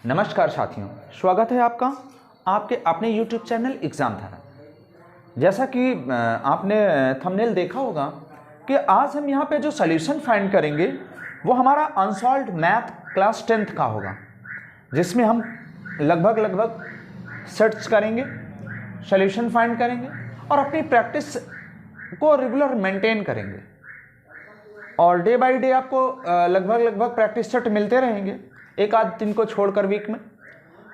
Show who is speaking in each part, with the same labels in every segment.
Speaker 1: नमस्कार साथियों, स्वागत है आपका आपके अपने YouTube चैनल एग्ज़ाम धारा। जैसा कि आपने थंबनेल देखा होगा कि आज हम यहाँ पे जो सॉल्यूशन फाइंड करेंगे वो हमारा अनसॉल्व्ड मैथ क्लास 10th का होगा, जिसमें हम लगभग सर्च करेंगे, सॉल्यूशन फाइंड करेंगे और अपनी प्रैक्टिस को रेगुलर मेंटेन करेंगे। और डे बाय डे आपको लगभग प्रैक्टिस सेट मिलते रहेंगे, एक आध दिन को छोड़कर वीक में,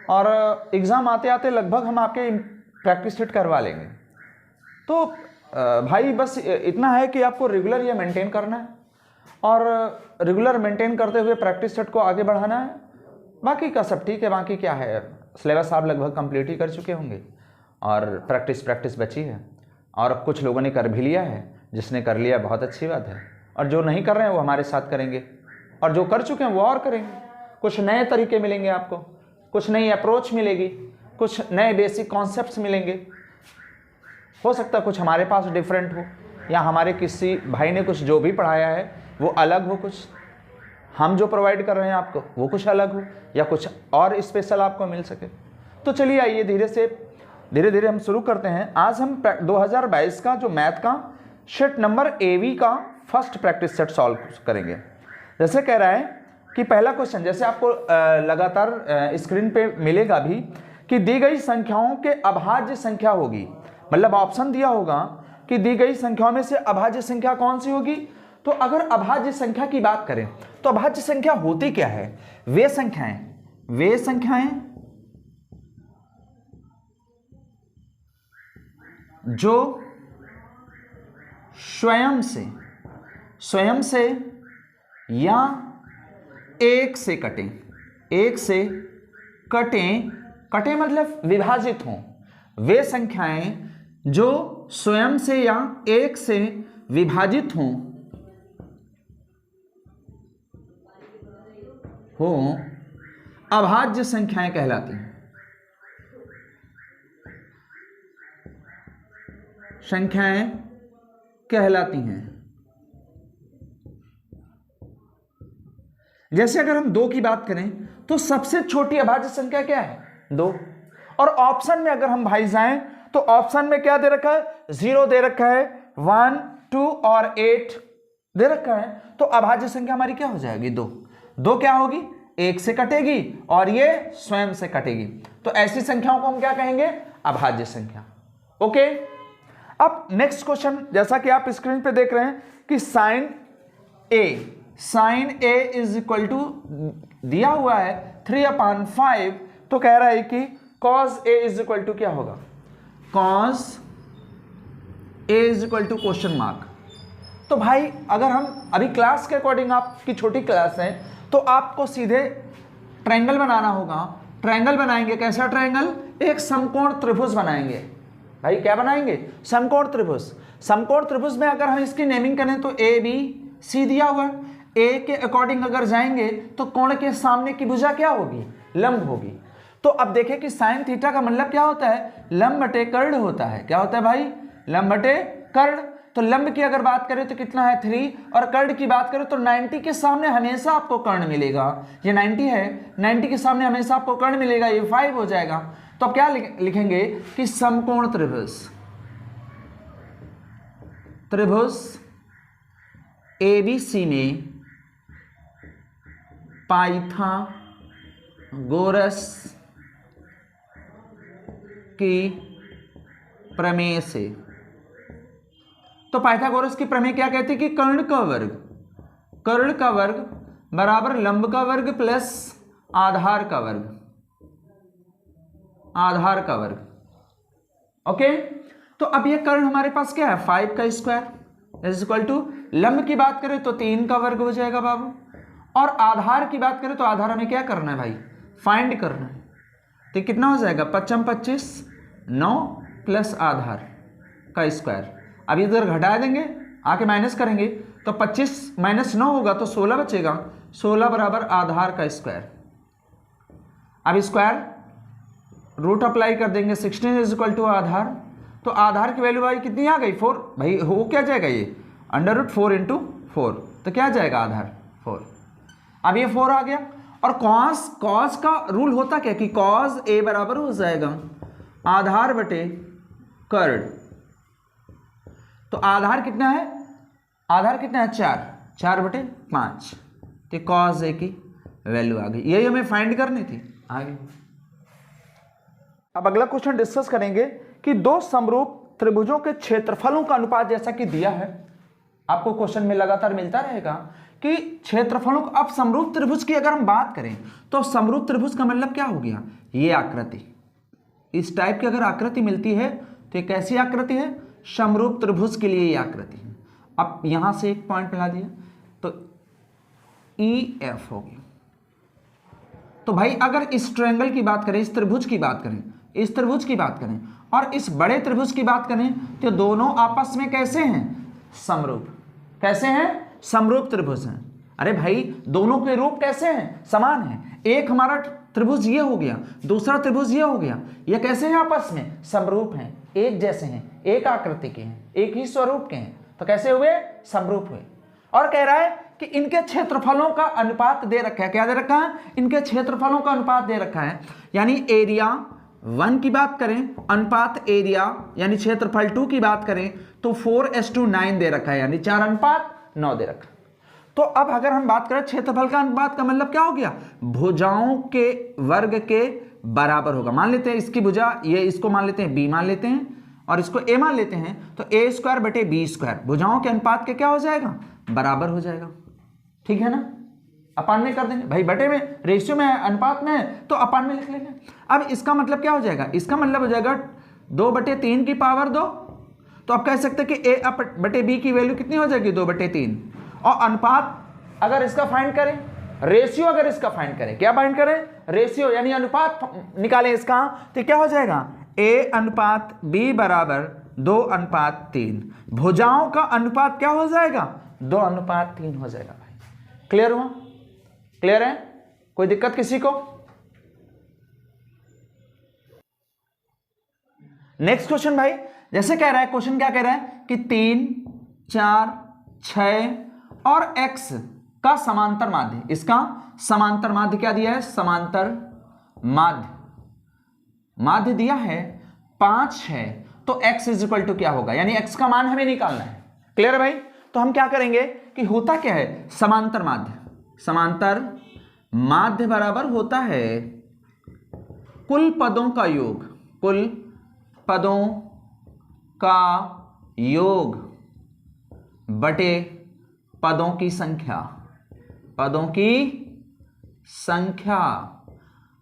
Speaker 1: और एग्ज़ाम आते आते लगभग हम आपके प्रैक्टिस सेट करवा लेंगे। तो भाई बस इतना है कि आपको रेगुलर ये मेंटेन करना है और रेगुलर मेंटेन करते हुए प्रैक्टिस सेट को आगे बढ़ाना है। बाकी का सब ठीक है। बाकी क्या है, सिलेबस आप लगभग कंप्लीट ही कर चुके होंगे और प्रैक्टिस बची है, और कुछ लोगों ने कर भी लिया है। जिसने कर लिया बहुत अच्छी बात है, और जो नहीं कर रहे हैं वो हमारे साथ करेंगे, और जो कर चुके हैं वो और करेंगे। कुछ नए तरीके मिलेंगे आपको, कुछ नई अप्रोच मिलेगी, कुछ नए बेसिक कॉन्सेप्ट्स मिलेंगे। हो सकता है कुछ हमारे पास डिफरेंट हो, या हमारे किसी भाई ने कुछ जो भी पढ़ाया है वो अलग हो, कुछ हम जो प्रोवाइड कर रहे हैं आपको वो कुछ अलग हो, या कुछ और स्पेशल आपको मिल सके। तो चलिए आइए धीरे धीरे हम शुरू करते हैं। आज हम 2022 का जो मैथ का सेट नंबर AV का फर्स्ट प्रैक्टिस सेट सॉल्व करेंगे। जैसे कह रहा है कि पहला क्वेश्चन, जैसे आपको लगातार स्क्रीन पे मिलेगा भी, कि दी गई संख्याओं के अभाज्य संख्या होगी। मतलब ऑप्शन दिया होगा कि दी गई संख्याओं में से अभाज्य संख्या कौन सी होगी। तो अगर अभाज्य संख्या की बात करें तो अभाज्य संख्या होती क्या है? वे संख्याएं जो स्वयं से या एक से कटें मतलब विभाजित हों। वे संख्याएं जो स्वयं से या एक से विभाजित हों अभाज्य संख्याएं कहलाती हैं। जैसे अगर हम 2 की बात करें तो सबसे छोटी अभाज्य संख्या क्या है? 2। और ऑप्शन में अगर हम भाई जाएं तो ऑप्शन में क्या दे रखा है? 0 दे रखा है, 1, 2 और 8 दे रखा है। तो अभाज्य संख्या हमारी क्या हो जाएगी? 2 क्या होगी? 1 से कटेगी और ये स्वयं से कटेगी। तो ऐसी संख्याओं को हम क्या कहेंगे? अभाज्य संख्या। ओके, अब नेक्स्ट क्वेश्चन, जैसा कि आप स्क्रीन पे देख रहे हैं कि sine A is equal to दिया हुआ है 3/5। तो कह रहा है कि cos A is equal to क्या होगा? cos A is equal to question mark. तो भाई अगर हम अभी क्लास के अकॉर्डिंग, आपकी छोटी क्लास है तो आपको सीधे ट्रायंगल बनाना होगा। ट्रायंगल बनाएंगे, कैसा ट्रायंगल? एक समकोण त्रिभुज बनाएंगे। भाई क्या बनाएंगे? समकोण त्रिभुज। समकोण त्रिभुज में अगर हम इसकी नेमिंग करें तो ABC दिया हुआ है। A के अकॉर्डिंग अगर जाएंगे तो कोण के सामने की भुजा क्या होगी? लंब होगी। तो अब देखें कि साइन थीटा का मतलब क्या होता है? लंब बटे कर्ण होता है। क्या होता है भाई? लंब बटे कर्ण। तो लंब की अगर बात करें तो कितना है? 3, और कर्ण की बात करें तो 90 के सामने हमेशा आपको कर्ण मिलेगा। ये 90 है, 90 के सामने हमेशा आपको कर्ण मिलेगा, ये 5 हो जाएगा। तो अब क्या लिखेंगे कि समकोण त्रिभुज ABC में पाइथागोरस की प्रमेय से। तो पाइथागोरस की प्रमेय क्या कहती है कि कर्ण का वर्ग बराबर लंब का वर्ग प्लस आधार का वर्ग। ओके, तो अब ये कर्ण हमारे पास क्या है? 5 का स्क्वायर इज इक्वल टू, लंब की बात करें तो 3 का वर्ग हो जाएगा बाबू, और आधार की बात करें तो आधार हमें क्या करना है भाई? फाइंड करना है। तो कितना हो जाएगा? 5 25, 9 प्लस आधार का स्क्वायर। अब इधर घटा देंगे, आके माइनस करेंगे तो 25 - 9 होगा तो 16 बचेगा। 16 बराबर आधार का स्क्वायर। अब स्क्वायर रूट अप्लाई कर देंगे, 16 इज इक्वल टू आधार। तो आधार की वैल्यू भाई कितनी आ गई? 4। भाई हो क्या जाएगा ये? √4 × 4। तो क्या जाएगा? आधार 4। अब ये 4 आ गया, और कॉस का रूल होता क्या कि कॉस ए बराबर हो जाएगा आधार बटे कर्ड। तो आधार कितना है, आधार कितना है 4 बटे 5, तो कॉस ए की वैल्यू आ गई, यही हमें फाइंड करनी थी, आ गई। अब अगला क्वेश्चन डिस्कस करेंगे कि दो समरूप त्रिभुजों के क्षेत्रफलों का अनुपात जैसा कि दिया है, आपको क्वेश्चन में लगातार मिलता रहेगा कि क्षेत्रफलों को। अब समरूप त्रिभुज की अगर हम बात करें तो समरूप त्रिभुज का मतलब क्या हो गया, ये आकृति, इस टाइप की अगर आकृति मिलती है तो ये कैसी आकृति है, समरूप त्रिभुज के लिए ये आकृति है। अब यहां से एक पॉइंट मिला दिया तो ई एफ हो गया। तो भाई अगर इस ट्रायंगल की बात करें, इस त्रिभुज की बात करें, इस त्रिभुज की बात करें और इस बड़े त्रिभुज की बात करें तो दोनों आपस में कैसे हैं, समरूप। कैसे हैं, समरूप त्रिभुज हैं। अरे भाई दोनों के रूप कैसे हैं, समान हैं। एक हमारा त्रिभुज ये हो गया, दूसरा त्रिभुज ये हो गया, ये कैसे हैं आपस में, समरूप हैं, एक जैसे हैं, एक आकृति के हैं, एक ही स्वरूप के हैं, तो कैसे हुए, समरूप हुए। और कह रहा है कि इनके क्षेत्रफलों का अनुपात दे रखा है, क्या दे रखा है, इनके क्षेत्रफलों का अनुपात दे रखा है। यानी एरिया 1 की बात करें, अनुपात एरिया यानी क्षेत्रफल 2 की बात करें तो 4:9 दे रखा है, यानी 4:9 दे रखा है। तो अब अगर हम बात करें क्षेत्रफल का अनुपात का मतलब क्या हो गया, भुजाओं के वर्ग के बराबर होगा। मान लेते हैं इसकी भुजा, ये इसको मान लेते हैं b मान लेते हैं और इसको a मान लेते हैं, तो a² बटे b², भुजाओं के अनुपात के क्या हो जाएगा, बराबर हो जाएगा। ठीक है ना, अपान में कर देंगे भाई, बटे में रेशियो में है, अनुपात में है तो अपान में लिख लेंगे। अब इसका मतलब क्या हो जाएगा, इसका मतलब हो जाएगा 2/3 की पावर 2। तो आप कह सकते हैं कि a बटे b की वैल्यू कितनी हो जाएगी, 2/3। और अनुपात अगर इसका फाइंड करें, रेशियो अगर इसका फाइंड करें, क्या फाइंड करें, रेशियो यानी अनुपात निकालें इसका, तो क्या हो जाएगा, a/b बराबर 2/3। भुजाओं का अनुपात क्या हो जाएगा, 2/3 हो जाएगा। भाई क्लियर हुआ, क्लियर है, कोई दिक्कत किसी को। नेक्स्ट क्वेश्चन भाई, जैसे कह रहा है क्वेश्चन, क्या कह रहा है कि 3, 4, 6 और x का समांतर माध्य, इसका समांतर माध्य क्या दिया है, समांतर माध्य दिया है 5 है, तो x इज इक्वल टू क्या होगा, यानी x का मान हमें निकालना है। क्लियर है भाई, तो हम क्या करेंगे कि होता क्या है, समांतर माध्य बराबर होता है कुल पदों का योग, कुल पदों का योग बटे पदों की संख्या, पदों की संख्या।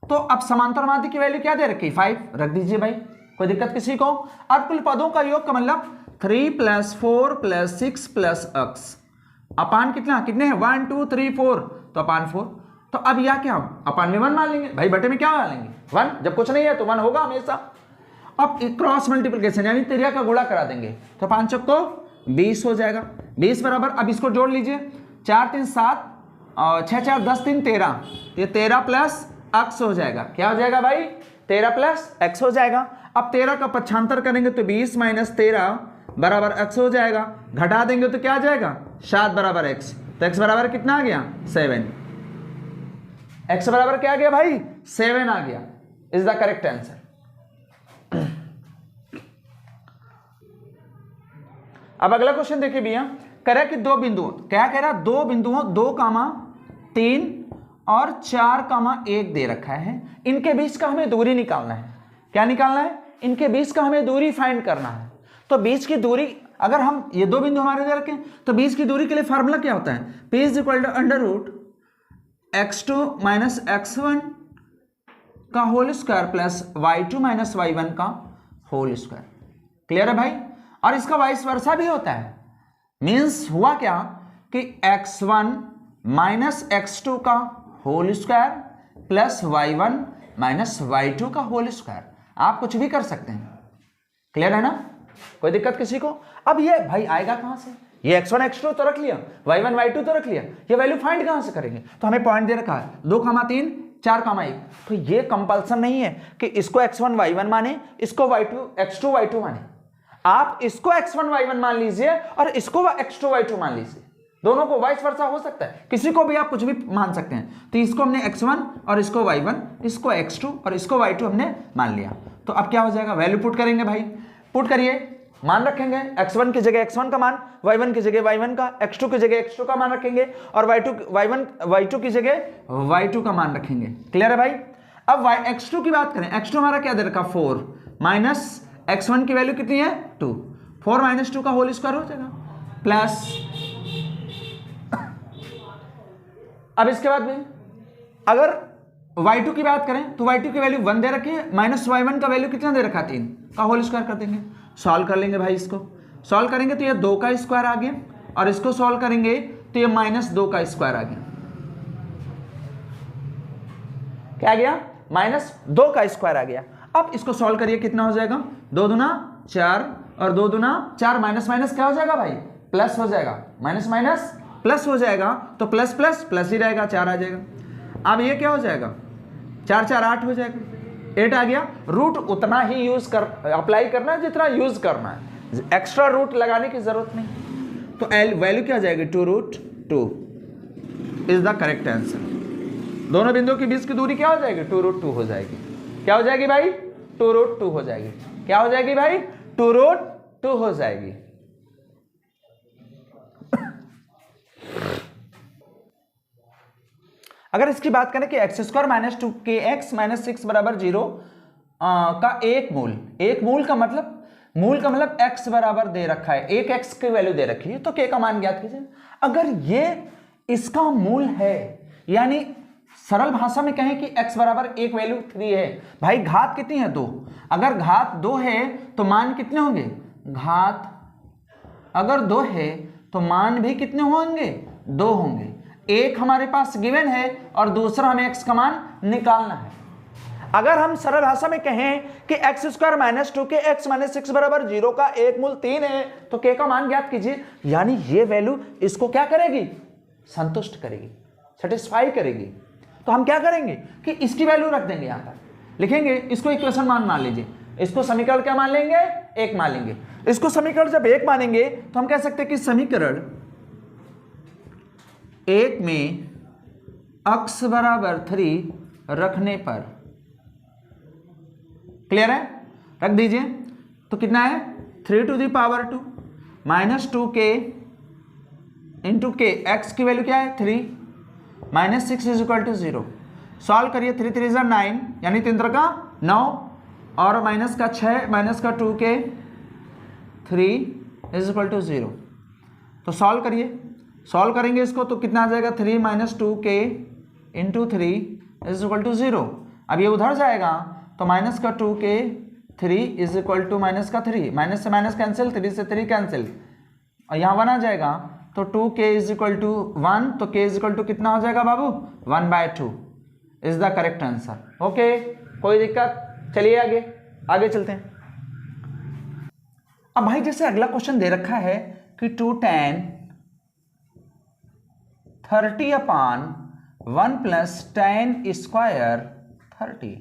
Speaker 1: तो अब समांतर माध्य की वैल्यू क्या दे रखी, 5 रख दीजिए भाई, कोई दिक्कत किसी को। अब कुल पदों का योग का मतलब 3 + 4 + 6 + x अपान कितने हैं, 1 2 3 4, तो अपान 4। तो अब यह क्या, अपान में 1 मान लेंगे भाई, बटे में क्या मान लेंगे 1, जब कुछ नहीं है तो 1 होगा हमेशा। अब क्रॉस मल्टीप्लिकेशन यानी त्रिज्या का गुणा करा देंगे, तो 5 चौको 20 हो जाएगा, 20 बराबर, अब इसको जोड़ लीजिए, 4 3 7 और 6 4 10 3 13, ये 13 + x हो जाएगा, क्या हो जाएगा भाई, 13 + x हो जाएगा। अब 13 का पक्षांतर करेंगे तो 20 - 13 बराबर x हो जाएगा, घटा देंगे तो क्या आ जाएगा, 7 बराबर x, तो x बराबर कितना आ गया, 7। x बराबर क्या आ गया भाई, 7 आ गया, इज द करेक्ट आंसर। अब अगला क्वेश्चन देखिए भैया, कह रहा है कि दो बिंदुओं, क्या कह रहा है, 2 बिंदुओं 2, 3 और 4, 1 दे रखा है, इनके बीच का हमें दूरी निकालना है। क्या निकालना है, इनके बीच का हमें दूरी फाइंड करना है। तो बीच की दूरी, अगर हम ये 2 बिंदु हमारे दे रखें तो बीच की दूरी के लिए फार्मूला क्या होता है, p = x2 - x1 का whole square plus y2 - y1 का होल स्क्वायर। क्लियर है भाई, और इसका वाइस वर्सा भी होता है। मीन्स हुआ क्या कि x1 - x2 का whole square plus y1 - y2 का होल स्क्वायर, आप कुछ भी कर सकते हैं। क्लियर है ना, कोई दिक्कत किसी को। अब ये भाई आएगा कहां से, ये x1 x2 तो रख लिया, y1 y2 तो रख लिया, ये वैल्यू फाइंड कहां से करेंगे, तो हमें पॉइंट दे रखा है 2, 3, 4, 1, तो ये कंपल्सन नहीं है कि इसको x1 y1 माने, इसको x2 y2 माने। आप इसको x1 y1 मान लीजिए और इसको x2 y2 मान लीजिए, दोनों को वाइस वर्सा हो सकता है, किसी को भी आप कुछ भी मान सकते हैं। तो इसको हमने x1 और इसको y1, इसको x2 और इसको y2 हमने मान लिया। तो अब क्या हो जाएगा, वैल्यू पुट करेंगे भाई, पुट करिए, मान रखेंगे x1 की जगह x1 का मान, y1 की जगह y1 का, x2 की जगह x2 का मान रखेंगे और y2 की जगह y2 का मान रखेंगे। क्लियर है भाई। अब x2 की बात करें, x2 हमारा क्या दे रखा 4 माइनस x1 की वैल्यू कितनी है 2, 4 माइनस 2 का होल स्क्वायर हो जाएगा प्लस, अब इसके बाद में अगर y2 की बात करें तो y2 की वैल्यू 1 दे रखी है, माइनस y1 का वैल्यू कितना दे रखा 3 का होल स्क्वायर कर देंगे। सॉल्व कर लेंगे भाई, इसको सॉल्व करेंगे तो ये 2 का स्क्वायर आ गया और इसको सॉल्व करेंगे तो ये माइनस 2 का स्क्वायर आ गया। क्या आ गया, माइनस 2 का स्क्वायर आ गया। अब इसको सॉल्व करिए, कितना हो जाएगा 2 दूना 4 और 2 दूना 4, माइनस माइनस क्या हो जाएगा भाई प्लस हो जाएगा, माइनस माइनस प्लस हो जाएगा, तो प्लस प्लस प्लस ही रहेगा, 4 आ जाएगा। अब ये क्या हो जाएगा 4 4 8 हो जाएगा, 8 आ गया। रूट उतना ही यूज कर अप्लाई करना है जितना यूज करना है, एक्स्ट्रा रूट लगाने की जरूरत नहीं। तो वैल्यू क्या आ जाएगी 2√2 इज द करेक्ट आंसर। दोनों बिंदुओं के बीच की दूरी क्या हो जाएगी 2√2 हो जाएगी। क्या हो जाएगी भाई 2√2 हो जाएगी। क्या हो जाएगी भाई 2√2 हो जाएगी। अगर इसकी बात करें कि x² माइनस 2kx माइनस 6 बराबर 0 का एक मूल का मतलब x बराबर दे रखा है, एक x की वैल्यू दे रखी है, तो k का मान ज्ञात कीजिए। अगर ये इसका मूल है, यानी सरल भाषा में कहें कि x बराबर एक वैल्यू 3 है, भाई घात कितनी है 2, अगर घात 2 है तो मान कितने होंगे, घात अगर 2 है तो मान भी कितने होंगे 2 होंगे। एक हमारे पास गिवन है और दूसरा हमें x का मान निकालना है। अगर हम सरल भाषा में कहें कि x² माइनस 2kx माइनस 6 बराबर 0 का एक मूल 3 है, तो k का मान ज्ञात कीजिए। यानी ये वैल्यू इसको क्या करेगी, संतुष्ट करेगी, सेटिस्फाई करेगी। तो हम क्या करेंगे कि इसकी वैल्यू रख देंगे, यहां पर लिखेंगे, इसको इक्वेशन मान लीजिए, इसको समीकरण क्या मान लेंगे 1 मान लेंगे। इसको समीकरण जब 1 मानेंगे तो हम कह सकते हैं कि समीकरण 1 में x बराबर 3 रखने पर, क्लियर है, रख दीजिए, तो कितना है 3⁻² minus 2k into k, x की वैल्यू क्या है 3 minus 6 is equal to 0। Solve करिए, 3 3 जा 9 यानी 3 3 का 9 और माइनस का 6 माइनस का 2k 3 इज इक्वल टू 0। तो सॉल्व करिए, सॉल्व करेंगे इसको तो कितना आ जाएगा 3 minus 2k into 3 is equal to 0। अब ये उधर जाएगा तो माइनस का 2k 3 is equal to minus का 3, माइनस से माइनस कैंसिल, 3 से 3 कैंसिल और यहाँ 1 आ जाएगा, तो 2k इज इक्वल टू 1, तो k इज इक्वल टू कितना हो जाएगा बाबू 1/2 is the correct answer. Okay, कोई दिक्कत, चलिए आगे चलते हैं। अब भाई जैसे अगला क्वेश्चन दे रखा है कि 2 tan 30/1 प्लस tan स्क्वायर 30,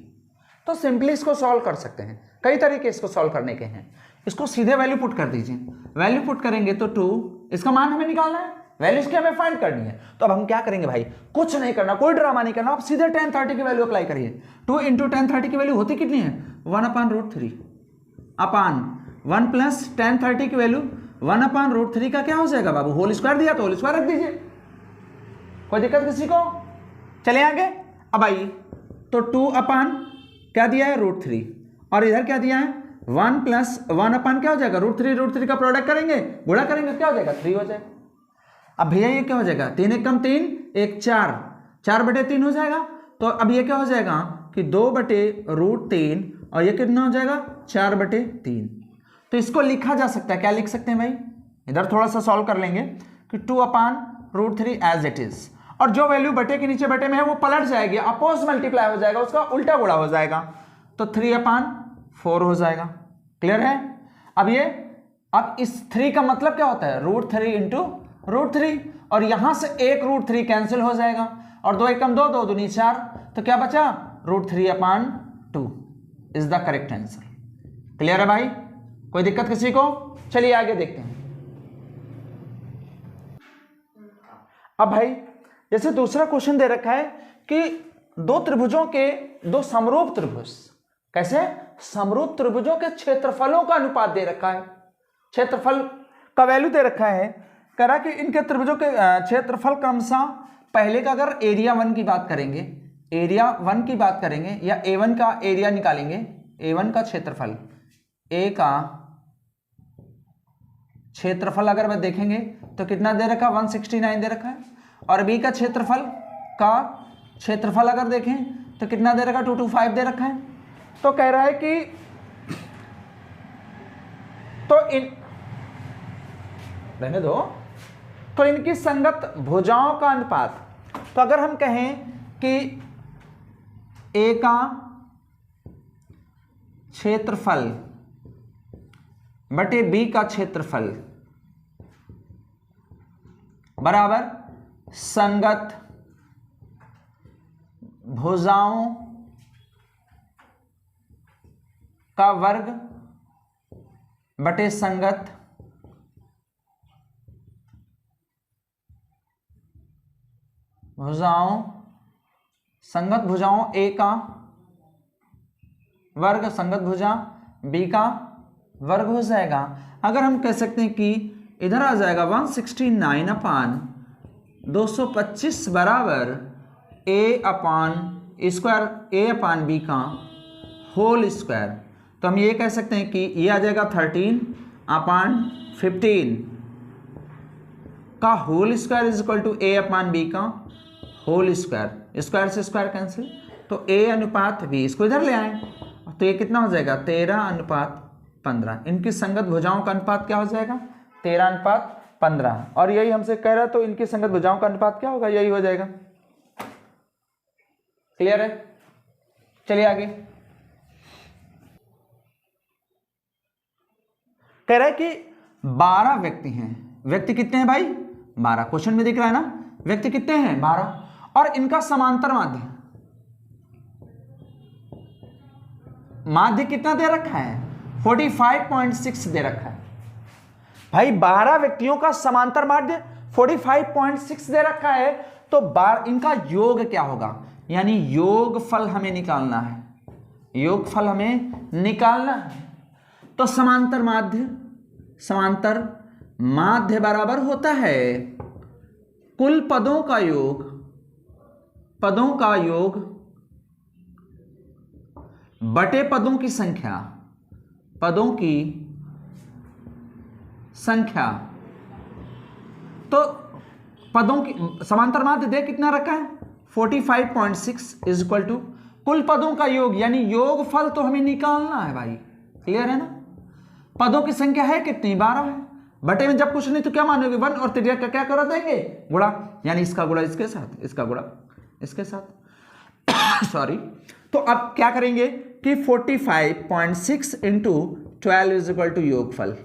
Speaker 1: तो सिंपली इसको सॉल्व कर सकते हैं। कई तरीके इसको सॉल्व करने के हैं। इसको सीधे वैल्यू पुट कर दीजिए, वैल्यू पुट करेंगे तो 2, इसका मान हमें निकालना है, वैल्यू इसकी हमें फाइंड करनी है। तो अब हम क्या करेंगे भाई, कुछ नहीं करना, कोई ड्रामा नहीं करना, आप सीधे tan 30 की वैल्यू अप्लाई करिए। 2 इंटू tan 30 की वैल्यू होती कितनी है 1/√3 अपान 1 प्लस tan 30 की वैल्यू 1/√3 का क्या हो जाएगा बाबू, होल स्क्वायर दिया तो होल स्क्वायर रख दीजिए, कोई दिक्कत किसी को। चले आगे। अब आइए, तो 2 अपान क्या दिया है √3 और इधर क्या दिया है 1 प्लस 1 अपान क्या हो जाएगा √3 का प्रोडक्ट करेंगे, गुणा करेंगे, क्या हो जाएगा 3 हो जाएगा। अब भैया ये क्या हो जाएगा 3 1 कम 3 1 4, 4/3 हो जाएगा। तो अब ये क्या हो जाएगा कि 2/√3 और ये कितना हो जाएगा 4/3। तो इसको लिखा जा सकता है, क्या लिख सकते हैं भाई, इधर थोड़ा सा सॉल्व कर लेंगे कि 2/√3 एज इट इज, और जो वैल्यू बटे के नीचे बटे में है वो पलट जाएगी, अपोज मल्टीप्लाई हो जाएगा, उसका उल्टा गुणा हो जाएगा, तो 3/4 हो जाएगा। क्लियर है। अब इस 3 का मतलब क्या होता है √3 इंटू √3, और यहां से एक √3 कैंसिल हो जाएगा और 2 1 कम 2 2 दूनी 4, तो क्या बचा √3/2 is the correct answer. Clear है भाई, कोई दिक्कत किसी को। चलिए आगे देखते हैं। अब भाई जैसे दूसरा क्वेश्चन दे रखा है कि दो त्रिभुजों के दो समरूप त्रिभुज, कैसे समरूप त्रिभुजों के क्षेत्रफलों का अनुपात दे रखा है, क्षेत्रफल का वैल्यू दे रखा है। कह रहा कि इनके त्रिभुजों के क्षेत्रफल क्रमशः, पहले का अगर एरिया 1 की बात करेंगे, एरिया 1 की बात करेंगे या A1 का एरिया निकालेंगे, A1 का क्षेत्रफल, ए का क्षेत्रफल अगर मैं देखेंगे तो कितना दे रखा है 169 दे रखा है, और बी का क्षेत्रफल अगर देखें तो कितना दे रखा है 225 दे रखा है। तो कह रहा है कि तो इन रहने दो, तो इनकी संगत भुजाओं का अनुपात, तो अगर हम कहें कि ए का क्षेत्रफल बटे बी का क्षेत्रफल बराबर संगत भुजाओं का वर्ग बटे संगत भुजाओं, संगत भुजाओं ए का वर्ग संगत भुजा बी का वर्ग हो जाएगा। अगर हम कह सकते हैं कि इधर आ जाएगा 169 अपान 225 बराबर ए अपान बी का होल स्क्वायर। तो हम ये कह सकते हैं कि ये आ जाएगा 13 अपान 15 का whole square is equal to A upon B का होल स्क्वायर, स्क्वायर से स्क्वायर कैंसिल, तो ए अनुपात बी, इसको इधर ले आए तो ये कितना हो जाएगा 13 अनुपात 15। इनकी संगत भुजाओं का अनुपात क्या हो जाएगा 13 अनुपात 15, और यही हमसे कह रहा है, तो इनकी संगत भुजाओं का अनुपात क्या होगा, यही हो जाएगा। क्लियर है? चलिए आगे। कह रहा है कि 12 व्यक्ति हैं। व्यक्ति कितने हैं भाई 12, क्वेश्चन में दिख रहा है ना, व्यक्ति कितने हैं 12, और इनका समांतर माध्य कितना दे रखा है 45.6 दे रखा है। भाई 12 व्यक्तियों का समांतर माध्य 45.6 दे रखा है, तो इनका योग क्या होगा, यानी योगफल हमें निकालना है, योगफल हमें निकालना है। तो समांतर माध्य बराबर होता है कुल पदों का योग बटे पदों की संख्या, तो पदों की समांतर माध्य दे कितना रखा है 45.6 इज इक्वल टू कुल पदों का योग, यानी योगफल तो हमें निकालना है भाई। क्लियर है ना? पदों की संख्या है कितनी 12 है, बटे में जब कुछ नहीं तो क्या मानोगे 1 और त्रिज्या का क्या कर देंगे गुणा, यानी इसका गुणा इसके साथ, इसका गुणा इसके साथ सॉरी। तो अब क्या करेंगे कि 45.6 इंटू 12 इज इक्वल टू योगफल,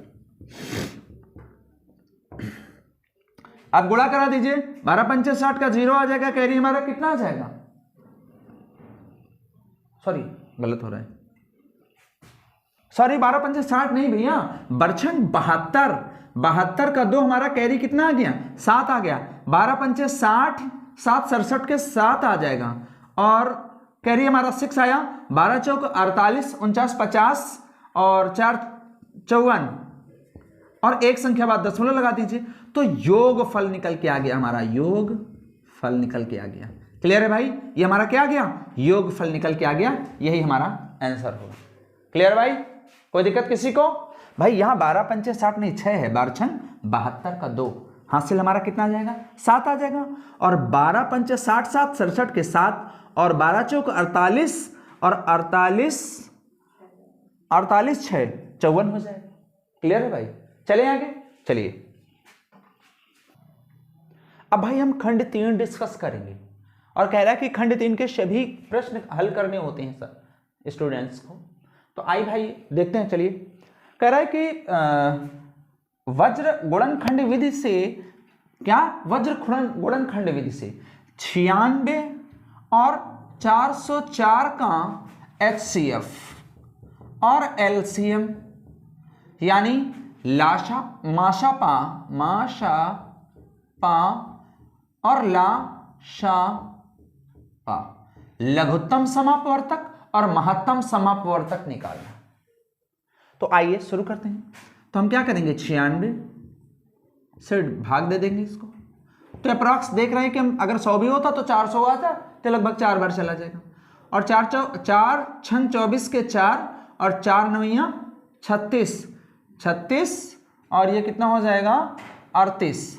Speaker 1: अब गुणा करा दीजिए, 12 पंचे 60 का 0 आ जाएगा, कैरी हमारा कितना आ जाएगा, सॉरी गलत हो रहा है, सॉरी 12 पंचे 60 नहीं भैया, बरछन 72 का 2 हमारा कैरी कितना आ गया 7 आ गया, 12 पंचे 60, 7 67 के 7 आ जाएगा, और कैरी हमारा 6 आया, 12 चौक 48, 49 50 और 4 54 और एक संख्या बाद दशमलव लगा दीजिए, तो योगफल निकल के आ गया हमारा, योगफल निकल के आ गया। क्लियर है भाई? ये हमारा क्या आ गया योगफल निकल के आ गया, यही हमारा आंसर होगा। क्लियर भाई? कोई दिक्कत किसी को? भाई यहाँ 12 पंचे 60 नहीं 6 है, 12 छन 72 का 2 हासिल हमारा कितना आ जाएगा 7 आ जाएगा, और 12 पंचे 60 7 67 के 7 और 12 चौक 48 और 48 6 54 हो जाएगा। क्लियर है भाई? चलिए आगे चलिए। अब भाई हम खंड 3 डिस्कस करेंगे, और कह रहा है कि खंड 3 के सभी प्रश्न हल करने होते हैं सर स्टूडेंट्स को। तो आई भाई देखते हैं, चलिए। कह रहा है कि वज्र गुणनखंड विधि से, क्या वज्र गुणनखंड विधि से 96 और 404 का HCF और LCM यानी माशा पा और ला शा पा, लघुत्तम समापवर्तक और महत्तम समापवर्तक निकालना। तो आइए शुरू करते हैं। तो हम क्या करेंगे, 96 से भाग दे देंगे इसको। तो अप्रॉक्स देख रहे हैं कि हम अगर 100 भी होता तो 400 आता, तो लगभग 4 बार चला जाएगा। और 4 छन 24 के 4 और 4 नवैया 36 और ये कितना हो जाएगा 38।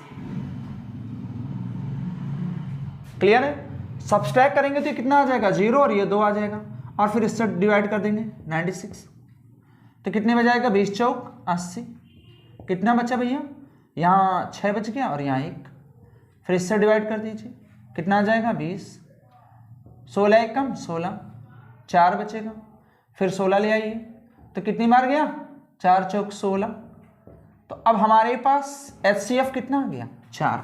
Speaker 1: क्लियर है। सब्सट्रैक्ट करेंगे तो ये कितना आ जाएगा 0 और ये 2 आ जाएगा और फिर इससे डिवाइड कर देंगे 96। तो कितने बजाएगा 20 चौक 80। कितना बचा भैया, यहाँ 6 बच गया और यहाँ 1, फिर इससे डिवाइड कर दीजिए कितना आ जाएगा 20। 16 एक कम 16, 4 बचेगा, फिर 16 ले आइए तो कितनी बार गया 4 चौक 16। तो अब हमारे पास HCF कितना आ गया 4,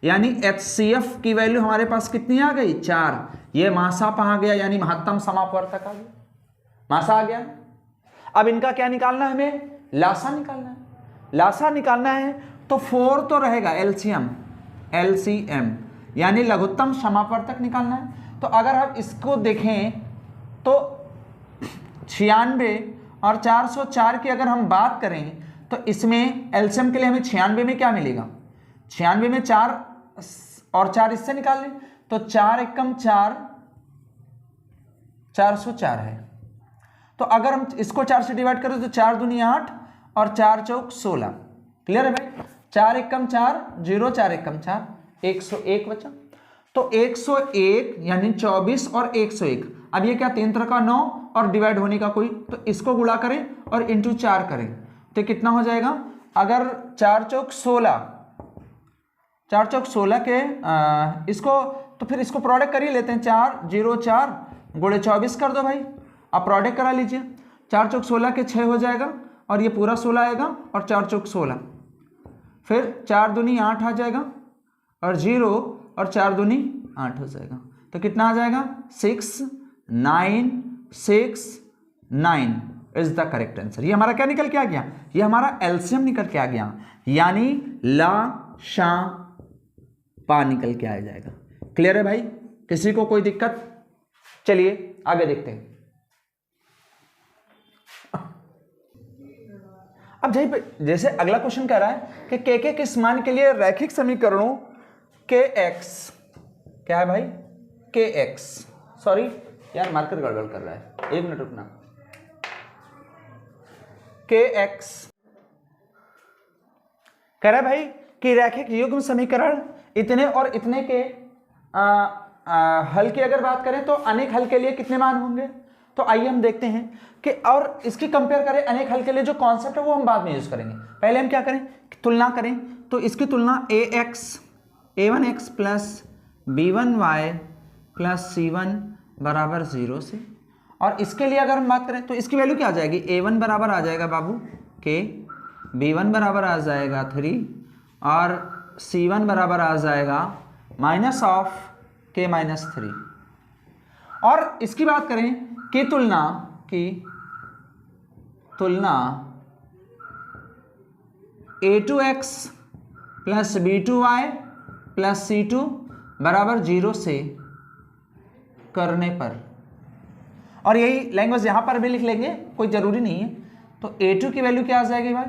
Speaker 1: यानी HCF की वैल्यू हमारे पास कितनी आ गई 4। ये मासा आ गया, यानी महत्तम समापवर्तक आ गया, मासा आ गया। अब इनका क्या निकालना है, हमें लासा निकालना है। लासा निकालना है तो 4 तो रहेगा, LCM यानी लघुत्तम समापवर्तक निकालना है। तो अगर हम इसको देखें तो 96 और 404 की अगर हम बात करें तो इसमें एलसीएम के लिए हमें 96 में क्या मिलेगा, 96 में 4 और 4 इससे निकाल लें तो 4 एकम 4, 404 है। तो अगर हम इसको 4 से डिवाइड करें तो 4 दूनी 8 और 4 चौक 16। क्लियर है भाई। 4 एकम 4 0, 4 एकम 4, 101 बचा। तो 101 यानी 24 और 101। अब ये क्या 3 तरह का 9 और डिवाइड होने का कोई, तो इसको गुणा करें और इंटू 4 करें तो कितना हो जाएगा। अगर 4 चौक 16, 4 चौक 16 के इसको तो फिर इसको प्रोडक्ट कर ही लेते हैं। 4 0 4 गुणे 24 कर दो भाई, आप प्रोडक्ट करा लीजिए। 4 चौक 16 के 6 हो जाएगा और ये पूरा 16 आएगा और 4 चौक 16, फिर 4 दूनी 8 आ जाएगा और 0 और 4 दूनी 8 हो जाएगा। तो कितना आ जाएगा 6 9 6 9 इज द करेक्ट आंसर। ये हमारा क्या निकल के आ गया, ये हमारा एलसीएम निकल के आ गया, यानी ला शा पा निकल के आ जाएगा। क्लियर है भाई, किसी को कोई दिक्कत। चलिए आगे देखते हैं। अब जैसे अगला क्वेश्चन कह रहा है कि के किस मान के लिए रैखिक समीकरणों के एक्स, क्या है भाई के एक्स, सॉरी यार मार्कर गड़बड़ कर रहा है, 1 मिनट रुकना। के एक्स कह रहा है भाई कि रैखिक युग्म समीकरण इतने और इतने के हल की अगर बात करें तो अनेक हल के लिए कितने मान होंगे। तो आइए हम देखते हैं कि और इसकी कंपेयर करें अनेक हल के लिए जो कॉन्सेप्ट है वो हम बाद में यूज करेंगे। पहले हम क्या करें, तुलना करें। तो इसकी तुलना a1x plus b1y plus c1 बराबर 0 से, और इसके लिए अगर हम बात करें तो इसकी वैल्यू क्या आ जाएगी, a1 बराबर आ जाएगा बाबू k, b1 बराबर आ जाएगा 3 और c1 बराबर आ जाएगा माइनस ऑफ k माइनस 3। और इसकी बात करें कि तुलना a2x plus b2y plus c2 बराबर 0 से करने पर, और यही लैंग्वेज यहाँ पर भी लिख लेंगे, कोई ज़रूरी नहीं है। तो a2 की वैल्यू क्या आ जाएगी भाई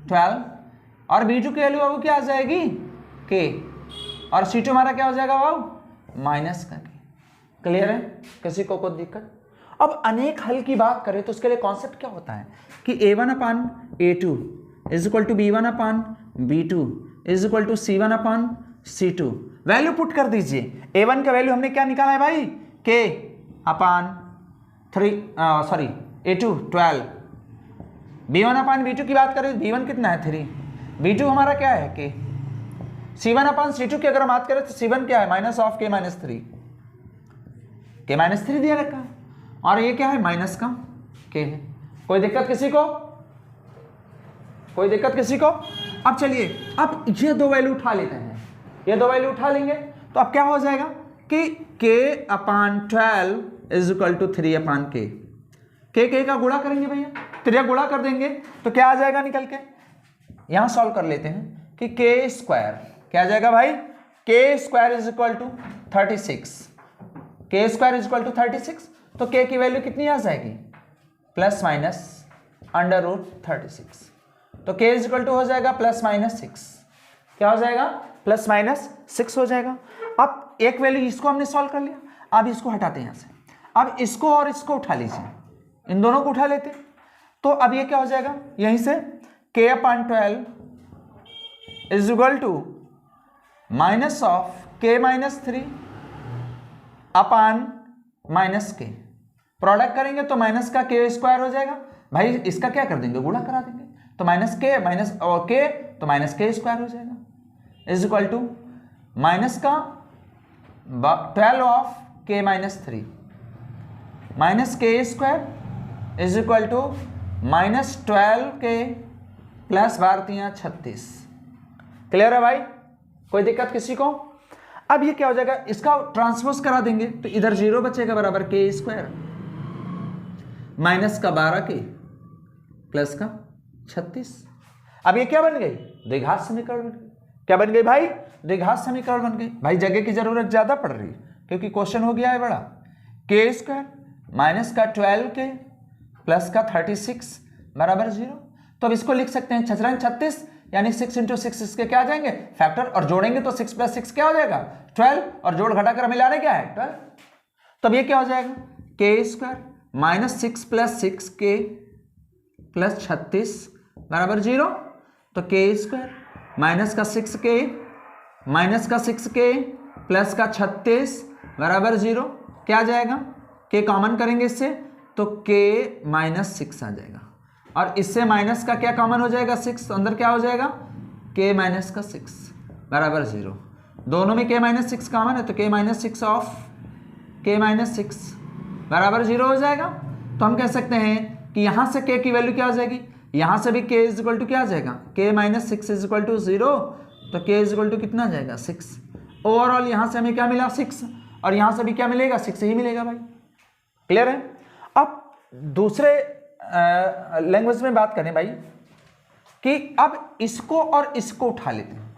Speaker 1: 12 और b2 की वैल्यू बाबू क्या आ जाएगी k, और c2 हमारा क्या हो जाएगा बाबू माइनस का k। क्लियर है, किसी को कोई दिक्कत। अब अनेक हल की बात करें तो उसके लिए कॉन्सेप्ट क्या होता है कि a1 upon a2 is equal to b1 upon b2 is equal to c1 upon c2। Value put कर दीजिए। a1 का वैल्यू हमने क्या निकाला है भाई k अपान 3 sorry a2 12, b1 upon b2 की बात करें b1 कितना है 3, b2 हमारा क्या है k, c1 अपान c2 की अगर हम बात करें तो c1 क्या है minus of k minus 3, k minus 3 दिया रखा है, और ये क्या है माइनस का k है। कोई दिक्कत किसी को, कोई दिक्कत किसी को। अब चलिए अब ये दो वैल्यू उठा लेते हैं, ये दो वैल्यू उठा लेंगे तो अब क्या हो जाएगा कि k upon 12 is equal to 3 upon k का गुणा करेंगे भैया, 3 गुणा कर देंगे तो क्या आ जाएगा निकल के, यहां सॉल्व कर लेते हैं कि k स्क्वायर क्या आ जाएगा भाई के स्क्वायर इज इक्वल टू 36, के स्क्वायर इज इक्वल टू 36, तो के की वैल्यू कितनी आ जाएगी, प्लस माइनस अंडर रूट 36, तो के इज इक्वल टू हो जाएगा प्लस माइनस 6, क्या हो जाएगा, प्लस माइनस 6 हो जाएगा। अब एक वैल्यू इसको हमने सॉल्व कर लिया, अब इसको हटाते हैं यहाँ से, अब इसको और इसको उठा लीजिए, इन दोनों को उठा लेते हैं, तो अब ये क्या हो जाएगा, यहीं से k upon 12 is equal to minus of k minus 3 upon minus k, product करेंगे तो माइनस का k स्क्वायर हो जाएगा, भाई इसका क्या कर देंगे, गुणा करा देंगे, तो माइनस k माइनस और k तो माइनस k स्क्वायर हो जाएगा, इज इक्वल टू माइनस का 12 of k minus 3 minus k square is equal to minus 12k plus 36। Clear है भाई, कोई दिक्कत किसी को? अब ये क्या हो जाएगा, इसका ट्रांसपोज करा देंगे तो इधर 0 बचेगा बराबर k स्क्वायर माइनस का 12k प्लस का 36। अब ये क्या बन गई, द्विघात समीकरण बन गई। क्या बन गई भाई, द्विघात समीकरण बन गई। भाई जगह की जरूरत ज्यादा पड़ रही है क्योंकि क्वेश्चन हो गया है बड़ा, के स्क्वायर माइनस का 12k प्लस का 36 बराबर 0, तो अब इसको लिख सकते हैं 36 यानी 6 इंटू 6 इसके क्या आ जाएंगे फैक्टर, और जोड़ेंगे तो 6 प्लस 6 क्या हो जाएगा 12, और जोड़ घटाकर हमें लाने क्या है 12, तो अब ये क्या हो जाएगा के square minus 6 plus 6k plus 36 बराबर 0, तो के स्क्वायर माइनस का 6k माइनस का 6k प्लस का 36 बराबर 0, क्या आ जाएगा, k कॉमन करेंगे इससे तो k माइनस 6 आ जाएगा, और इससे माइनस का क्या कॉमन हो जाएगा 6, तो अंदर क्या हो जाएगा k माइनस का 6 बराबर 0, दोनों में k माइनस 6 कॉमन है तो k minus 6 of k minus 6 बराबर 0 हो जाएगा। तो हम कह सकते हैं कि यहाँ से k की वैल्यू क्या हो जाएगी, यहाँ से भी k इज इक्वल टू क्या आ जाएगा, k minus 6 is equal to 0, तो k इज इक्वल टू कितना आ जाएगा 6, ओवरऑल यहाँ से हमें क्या मिला 6, और यहाँ से भी क्या मिलेगा 6 ही मिलेगा भाई। क्लियर है? अब दूसरे लैंग्वेज में बात करें भाई कि अब इसको और इसको उठा लेते हैं,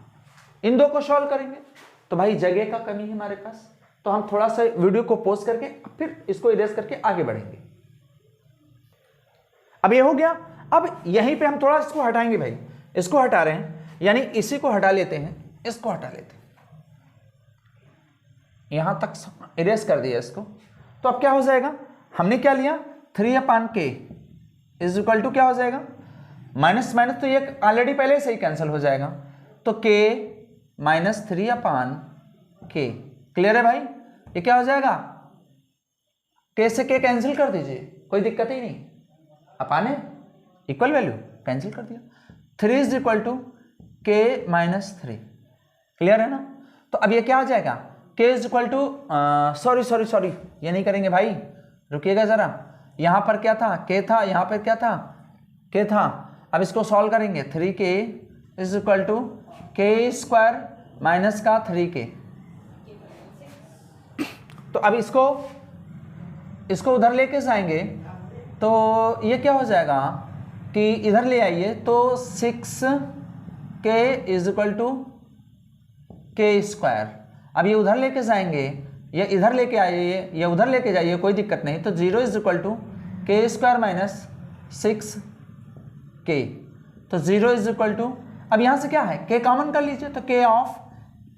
Speaker 1: इन दो को सॉल्व करेंगे, तो भाई जगह का कमी है हमारे पास, तो हम थोड़ा सा वीडियो को पॉज करके फिर इसको इरेज करके आगे बढ़ेंगे। अब ये हो गया, अब यहीं पे हम थोड़ा इसको हटाएंगे भाई, इसको हटा रहे हैं यानी इसी को हटा लेते हैं, इसको हटा लेते हैं, यहां तक इरेज कर दिया इसको, तो अब क्या हो जाएगा, हमने क्या लिया 3 upon k is equal to क्या हो जाएगा, माइनस माइनस तो ये ऑलरेडी पहले से ही कैंसिल हो जाएगा, तो k minus 3 upon k। Clear है भाई, ये क्या हो जाएगा, k से k कैंसिल कर दीजिए, कोई दिक्कत ही नहीं, अपान है इक्वल वैल्यू कैंसिल कर दिया, 3 is equal to k minus 3। Clear है ना? तो अब ये क्या हो जाएगा, k is equal to sorry ये नहीं करेंगे भाई, रुकिएगा जरा, यहां पर क्या था k था, यहां पर क्या था k था, अब इसको सॉल्व करेंगे 3k is equal to k square minus का 3k, तो अब इसको उधर लेके जाएंगे तो ये क्या हो जाएगा कि इधर ले आइए तो 6k is equal to k square, अब ये उधर लेके जाएंगे, ये इधर लेके आइए, ये उधर लेके जाइए, कोई दिक्कत नहीं, तो 0 is equal to k square minus 6k, तो 0 इज इक्वल टू, अब यहाँ से क्या है k कॉमन कर लीजिए, तो k of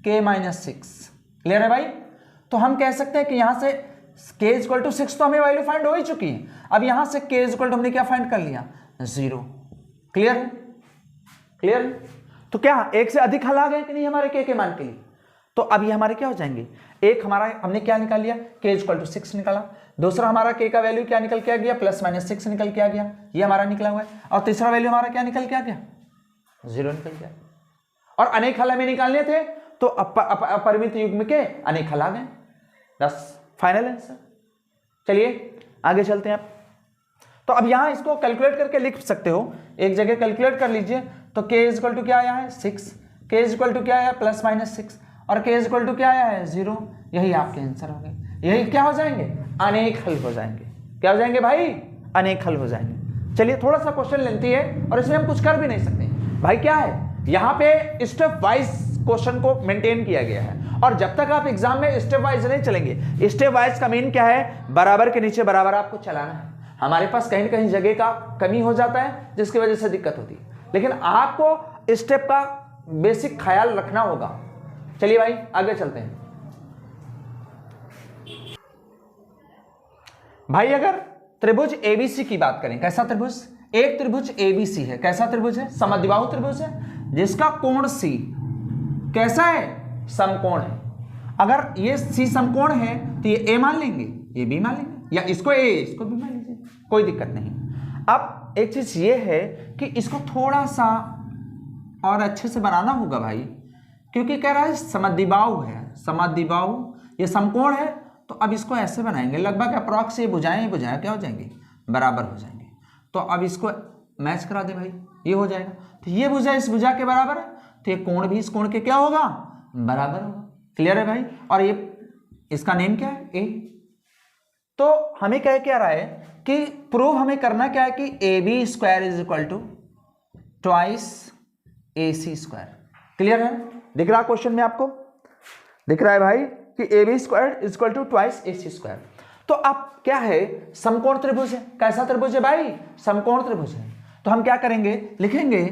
Speaker 1: k minus 6। Clear है भाई? तो हम कह सकते हैं कि यहाँ से k इक्वल टू 6 तो हमें वैल्यू फाइंड हो ही चुकी है, अब यहाँ से k इक्वल टू हमने क्या फाइंड कर लिया 0। क्लियर है? क्लियर है? तो क्या एक से अधिक हल आ गए कि नहीं हमारे k के मान के लिए, तो अब ये हमारे क्या हो जाएंगे, एक हमारा हमने क्या निकाल लिया k इक्वल टू 6 निकाला, दूसरा हमारा k का वैल्यू क्या निकल के आ गया प्लस माइनस 6 निकल के आ गया, ये हमारा निकला हुआ है, और तीसरा वैल्यू हमारा क्या निकल के आ गया 0 निकल गया, और अनेक हल हमें निकालने थे तो अपरिमित युग्म के अनेक हल आ गए, बस फाइनल आंसर। चलिए आगे चलते हैं आप, तो अब यहां इसको कैलकुलेट करके लिख सकते हो, एक जगह कैलकुलेट कर लीजिए, तो k इक्वल टू क्या आया है 6, k इक्वल टू क्या आया प्लस माइनस 6, और k इक्वल टू क्या आया है 0, यही आपके आंसर हो गए, यही क्या हो जाएंगे अनेक हल हो जाएंगे, क्या हो जाएंगे भाई अनेक हल हो जाएंगे। चलिए थोड़ा सा क्वेश्चन लेंथी है और इसमें हम कुछ कर भी नहीं सकते भाई, क्या है यहाँ पे स्टेप वाइज क्वेश्चन को मेंटेन किया गया है, और जब तक आप एग्जाम में स्टेप वाइज नहीं चलेंगे, स्टेप वाइज का मीन क्या है, बराबर के नीचे बराबर आपको चलाना है। हमारे पास कहीं ना कहीं जगह का कमी हो जाता है जिसकी वजह से दिक्कत होती है, लेकिन आपको स्टेप का बेसिक ख्याल रखना होगा। चलिए भाई आगे चलते हैं। भाई अगर त्रिभुज एबीसी की बात करें, कैसा त्रिभुज, एक त्रिभुज एबीसी है, कैसा त्रिभुज है, समद्विबाहु त्रिभुज है जिसका कोण सी कैसा है, समकोण है। अगर ये सी समकोण है तो ये ए मान लेंगे, ये बी मान लेंगे, या इसको ए इसको बी मान लीजिए, कोई दिक्कत नहीं। अब एक चीज ये है कि इसको थोड़ा सा और अच्छे से बनाना होगा भाई, क्योंकि कह रहा है समद्विबाहु है, समद्विबाहु ये समकोण है, तो अब इसको ऐसे बनाएंगे लगभग अप्रॉक्स, ये भुजाएं क्या हो जाएंगे, बराबर हो जाएंगे। तो अब इसको मैच करा दे भाई, ये हो जाएगा, तो ये भुजा इस भुजा के बराबर है, तो ये कोण भी इस कोण के क्या होगा, बराबर होगा। क्लियर है भाई। और ये इसका नेम क्या है, ए। तो हमें कह क्या रहा है कि प्रूव हमें करना क्या है कि A B square is equal to twice A C square. Clear है, दिख रहा क्वेश्चन में आपको, दिख रहा है भाई कि A B square is equal to twice A C square. तो अब क्या है, समकोण त्रिभुज है, कैसा त्रिभुज है भाई, समकोण त्रिभुज है। तो हम क्या करेंगे, लिखेंगे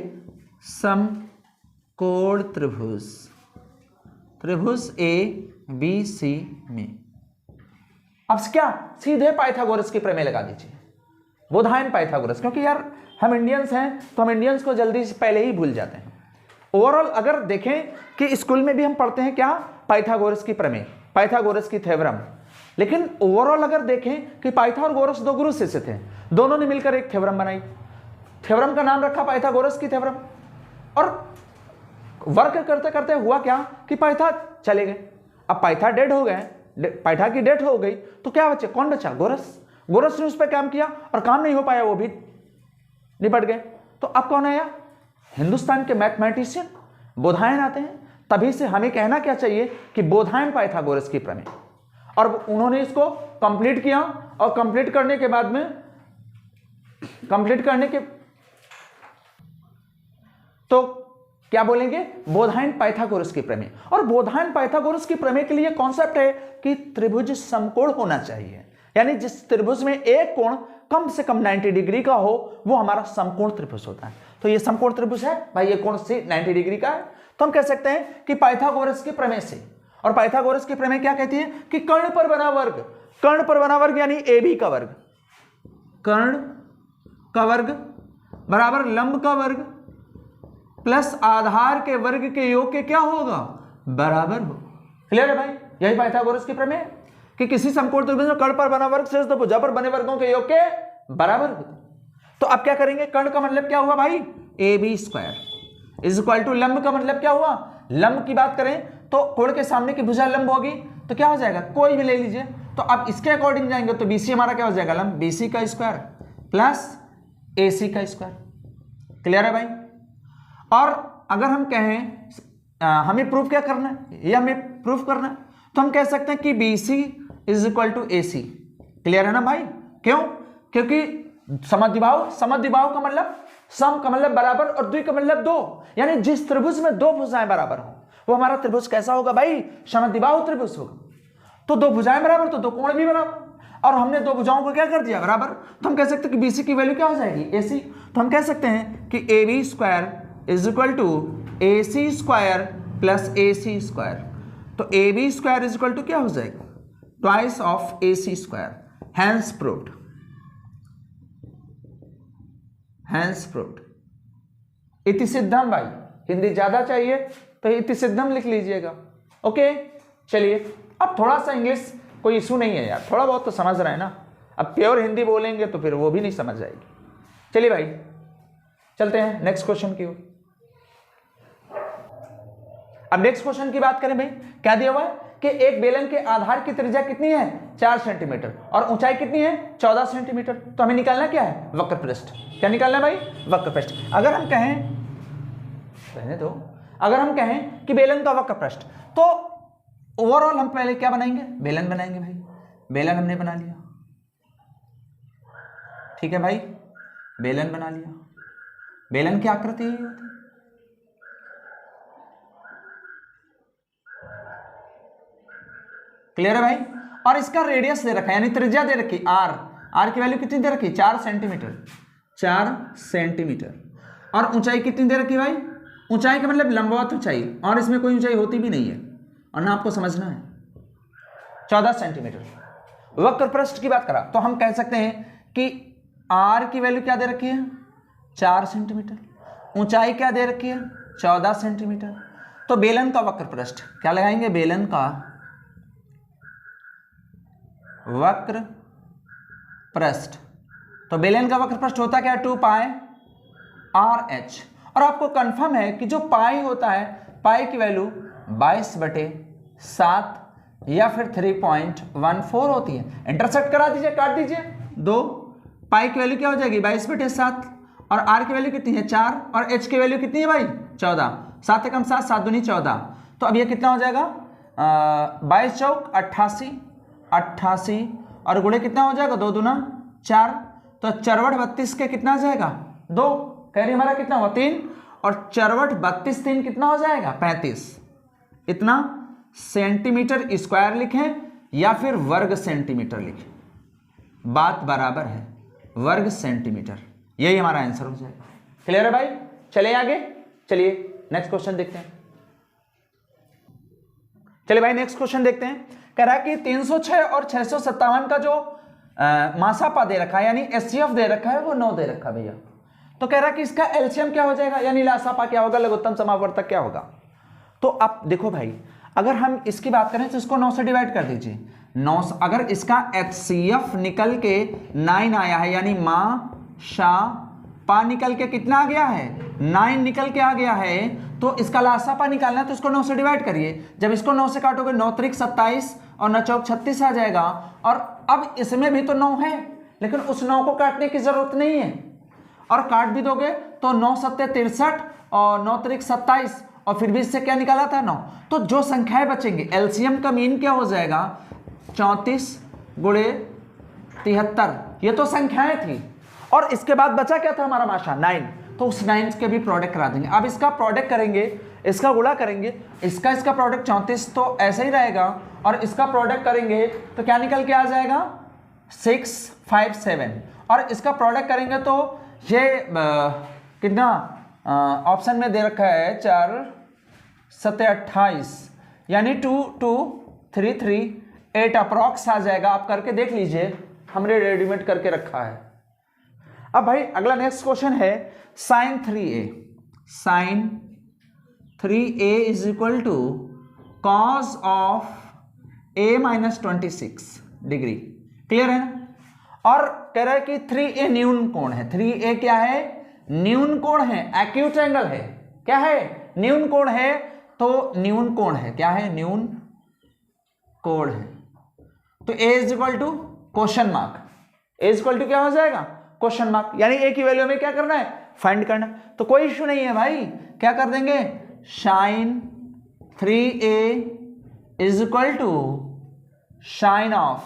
Speaker 1: समकोण त्रिभुज, त्रिभुज ए बी सी में। अब क्या, सीधे पाइथागोरस की प्रमेय लगा दीजिए, बोधायन पाइथागोरस, क्योंकि यार हम इंडियंस हैं तो हम इंडियंस को जल्दी से पहले ही भूल जाते हैं। ओवरऑल अगर देखें कि स्कूल में भी हम पढ़ते हैं क्या, पाइथागोरस की प्रमेय, पाइथागोरस की थ्योरम, लेकिन ओवरऑल अगर देखें कि पाइथागोरस दो गुरु शिष्य थे, दोनों ने मिलकर एक थ्योरम बनाई, थ्योरम का नाम रखा पाइथागोरस की थ्योरम। और वर्क करते करते हुआ क्या कि पाइथा चले गए, अब पाइथा डेड हो गए, पाइथा की डेथ हो गई, तो क्या बचे, कौन बचा, गोरस। गोरस ने उस पर काम किया और काम नहीं हो पाया, वो भी निपट गए। तो अब कौन आया, हिंदुस्तान के मैथमेटिशियन बोधायन आते हैं। तभी से हमें कहना क्या चाहिए कि बोधायन पाइथागोरस की प्रमेय, और उन्होंने इसको कंप्लीट किया, और कंप्लीट करने के बाद में तो क्या बोलेंगे, बोधायन पाइथागोरस की प्रमेय। और बोधायन पाइथागोरस की प्रमेय के लिए कॉन्सेप्ट है कि त्रिभुज समकोण होना चाहिए, यानी जिस त्रिभुज में एक कोण कम से कम 90 डिग्री का हो वो हमारा समकोण त्रिभुज होता है। तो ये समकोण त्रिभुज है भाई, ये कोण से 90 डिग्री का है, तो हम कह सकते हैं कि पाइथागोरस की प्रमेय से। और पाइथागोरस की प्रमेय क्या कहती है कि कर्ण पर बना वर्ग, कर्ण पर बना वर्ग यानी ए बी का वर्ग, कर्ण का वर्ग बराबर लंब का वर्ग प्लस आधार के वर्ग के योग के क्या होगा, बराबर हो। क्लियर है भाई, यही पाइथागोरस की प्रमेय कि किसी समकोण त्रिभुज में कर्ण पर बना वर्ग शेष दो भुजा पर बने वर्गों के योग के बराबर होता। तो अब क्या करेंगे, कर्ण का मतलब क्या हुआ भाई, A B square is equal to लंब का मतलब क्या हुआ, लंब की बात करें तो कोण के सामने की भुजा लंब होगी, तो क्या हो जाएगा, कोई भी ले लीजिए। तो अब इसके अकॉर्डिंग जाएंगे तो बीसी हमारा क्या हो जाएगा, लंब बीसी का स्क्वायर प्लस एसी का स्क्वायर। क्लियर है भाई। और अगर हम कहें हमें प्रूफ क्या करना है, ये हमें प्रूफ करना है, तो हम कह सकते हैं कि BC is equal to AC। Clear है ना भाई, क्यों, क्योंकि समद्विबाहु, समद्विबाहु का मतलब सम का मतलब बराबर और द्वि का मतलब दो, यानी जिस त्रिभुज में दो भुजाएं बराबर हो वो हमारा त्रिभुज कैसा होगा भाई, समद्विबाहु त्रिभुज होगा। तो दो भुजाएं बराबर तो दो कोण भी बराबर, और हमने दो भुजाओं को क्या कर दिया, बराबर। तो हम कह सकते हैं कि BC की वैल्यू क्या हो जाएगी, AC। तो हम कह सकते हैं कि AB square is equal to AC square plus AC square. तो AB square is equal to क्या हो जाएगा, twice of AC square. Hence proved, hence proved. इति सिद्धम भाई, हिंदी ज्यादा चाहिए तो इति सिद्धम लिख लीजिएगा। ओके चलिए, अब थोड़ा सा इंग्लिश कोई इशू नहीं है यार, थोड़ा बहुत तो समझ रहे हैं ना। अब प्योर हिंदी बोलेंगे तो फिर वो भी नहीं समझ आएगी। चलिए भाई चलते हैं नेक्स्ट क्वेश्चन की ओर। अब नेक्स्ट क्वेश्चन की बात करें भाई, क्या दिया हुआ है कि एक बेलन के आधार की त्रिज्या कितनी है, 4 सेंटीमीटर, और ऊंचाई कितनी है, 14 सेंटीमीटर। तो हमें निकालना क्या है, वक्र पृष्ठ। क्या निकालना है भाई, वक्र पृष्ठ। अगर हम कहें, रहने दो, अगर हम कहें कि बेलन का वक्र पृष्ठ, तो ओवरऑल हम पहले क्या बनाएंगे, बेलन बनाएंगे भाई। बेलन हमने बना लिया, ठीक है भाई, बेलन बना लिया। बेलन की आकृति यही होती है। क्लियर है भाई। और इसका रेडियस दे रखा है यानी त्रिज्या दे रखी आर की वैल्यू कितनी दे रखी, 4 सेंटीमीटर, 4 सेंटीमीटर। और ऊंचाई कितनी दे रखी भाई, ऊंचाई का मतलब लंबवत ऊंचाई, और इसमें कोई ऊंचाई होती भी नहीं है और ना आपको समझना है, 14 सेंटीमीटर। वक्र पृष्ठ की बात करा तो हम कह सकते हैं कि आर की वैल्यू क्या दे रखी है, 4 सेंटीमीटर, ऊंचाई क्या दे रखी है, 14 सेंटीमीटर। तो बेलन का वक्र पृष्ठ क्या लगाएंगे, बेलन का वक्र पृष्ठ। तो बेलन का वक्र पृष्ठ होता क्या है, 2 पाई आर एच। और आपको कंफर्म है कि जो पाई होता है, पाई की वैल्यू 22/7 या फिर 3.14 होती है। इंटरसेक्ट करा दीजिए, काट दीजिए, 2 पाई की वैल्यू क्या हो जाएगी 22/7 और आर की वैल्यू कितनी है 4 और एच की वैल्यू कितनी है भाई 14, 7 कम 7, 7 दूनी 14। तो अब ये कितना हो जाएगा 22 चौक 88, 88 और गुणे कितना हो जाएगा 2 दूना 4, तो चरवट 32 के कितना आ जाएगा 2, कह रही हमारा कितना हुआ 3, और चरवट 32 3 कितना हो जाएगा 35। इतना सेंटीमीटर स्क्वायर लिखें या फिर वर्ग सेंटीमीटर लिखें, बात बराबर है, वर्ग सेंटीमीटर, यही हमारा आंसर हो जाएगा। क्लियर है भाई। चलिए आगे, चलिए नेक्स्ट क्वेश्चन देखते हैं। चलिए भाई नेक्स्ट क्वेश्चन देखते हैं। कह रहा है कि 306 और 657 का जो मासापा दे रखा है यानी एचसीएफ दे रखा है वो 9 दे रखा है भैया। तो कह रहा है कि इसका एलसीएम क्या हो जाएगा यानी लासापा क्या होगा, लघुत्तम समावर्तक क्या होगा। तो अब देखो भाई, अगर हम इसकी बात करें तो इसको 9 से डिवाइड कर दीजिए, 9 अगर इसका एचसीएफ निकल के 9 आया है यानी मां शा पा निकल के कितना आ गया है 9 निकल के आ गया है, तो इसका लासापा निकालना है तो इसको 9 से डिवाइड करिए। जब इसको 9 से काटोगे 9 त्रिक 27 और 9 चौक 36 आ जाएगा। और अब इसमें भी तो 9 है लेकिन उस 9 को काटने की जरूरत नहीं है, और काट भी दोगे तो 9 सत्ते 63 और 9 त्रिक 27 और फिर भी इससे क्या निकाला था 9। तो जो संख्याएं बचेंगे एलसीएम का मीन क्या हो जाएगा 34 गुणे 73, ये तो संख्याएं थी। और इसके बाद बचा क्या था हमारा माशा 9, तो उस 9 के भी प्रोडक्ट करा देंगे। अब इसका प्रोडक्ट करेंगे, इसका गुणा करेंगे, इसका प्रोडक्ट 34 तो ऐसे ही रहेगा, और इसका प्रोडक्ट करेंगे तो क्या निकल के आ जाएगा 657, और इसका प्रोडक्ट करेंगे तो ये कितना ऑप्शन में दे रखा है 4 सत्ते 28 यानी 2 2 3 3 8 अप्रॉक्स आ जाएगा। आप करके देख लीजिए, हमने रेडीमेड करके रखा है। अब भाई अगला नेक्स्ट क्वेश्चन है sin 3a, sin 3a is equal to cos of a minus 26 degree. Clear है ना। और कह रहा है कि 3a न्यून कोण है, 3a क्या है न्यून कोण है, एक्यूट एंगल है, क्या है न्यून कोण है, तो न्यून कोण है, क्या है न्यून कोण है। तो a is equal to question mark, a is equal to क्या हो जाएगा क्वेश्चन मार्क, यानी a की वैल्यू में क्या करना है फाइंड करना। तो कोई इश्यू नहीं है भाई, क्या कर देंगे sine 3a is equal to sine of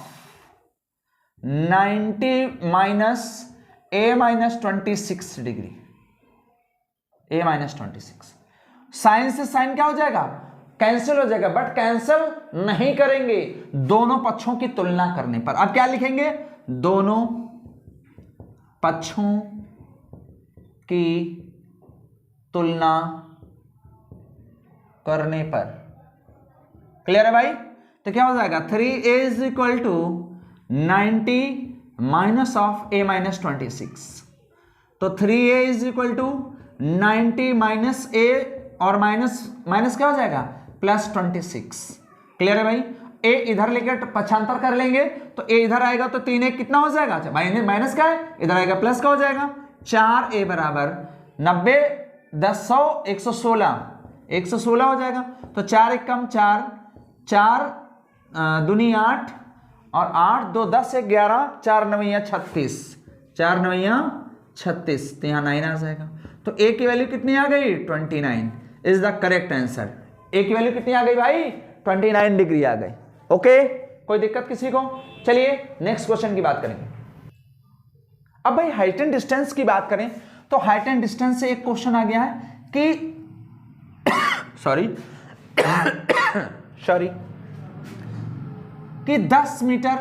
Speaker 1: 90 minus a minus 26 degree, a minus 26। Sine से साइन क्या हो जाएगा कैंसिल हो जाएगा, बट कैंसिल नहीं करेंगे दोनों पक्षों की तुलना करने पर। अब क्या लिखेंगे दोनों पक्षों की तुलना करने पर। क्लियर है भाई। तो क्या हो जाएगा 3a is equal to 90 minus of a minus 26, तो 3a is equal to 90 minus a और माइनस माइनस क्या हो जाएगा प्लस 26। क्लियर है भाई। a इधर लेकर पक्षांतर कर लेंगे तो a इधर आएगा तो 3a कितना हो जाएगा माइनस का है, इधर आएगा प्लस का हो जाएगा। 4a बराबर 90 10 100 116 हो जाएगा। तो 4 एक कम 4 4 दूनी 8 और 8 2 10 1 11 4 9 36 4 9 36, तो यहाँ 9 आ जाएगा। तो a की वैल्यू कितनी आ गई 29 is the correct answer. a की वैल्यू कितनी आ गई भाई 29 डिग्री आ गई। ओके कोई दिक्कत किसी को। चलिए नेक्स्ट क्वेश्चन की बात करेंगे। अब भाई हाइट एंड डिस्टेंस की बात करें तो हाइट एंड डिस्टेंस से एक क्वेश्चन आ गया है कि सॉरी कि 10 मीटर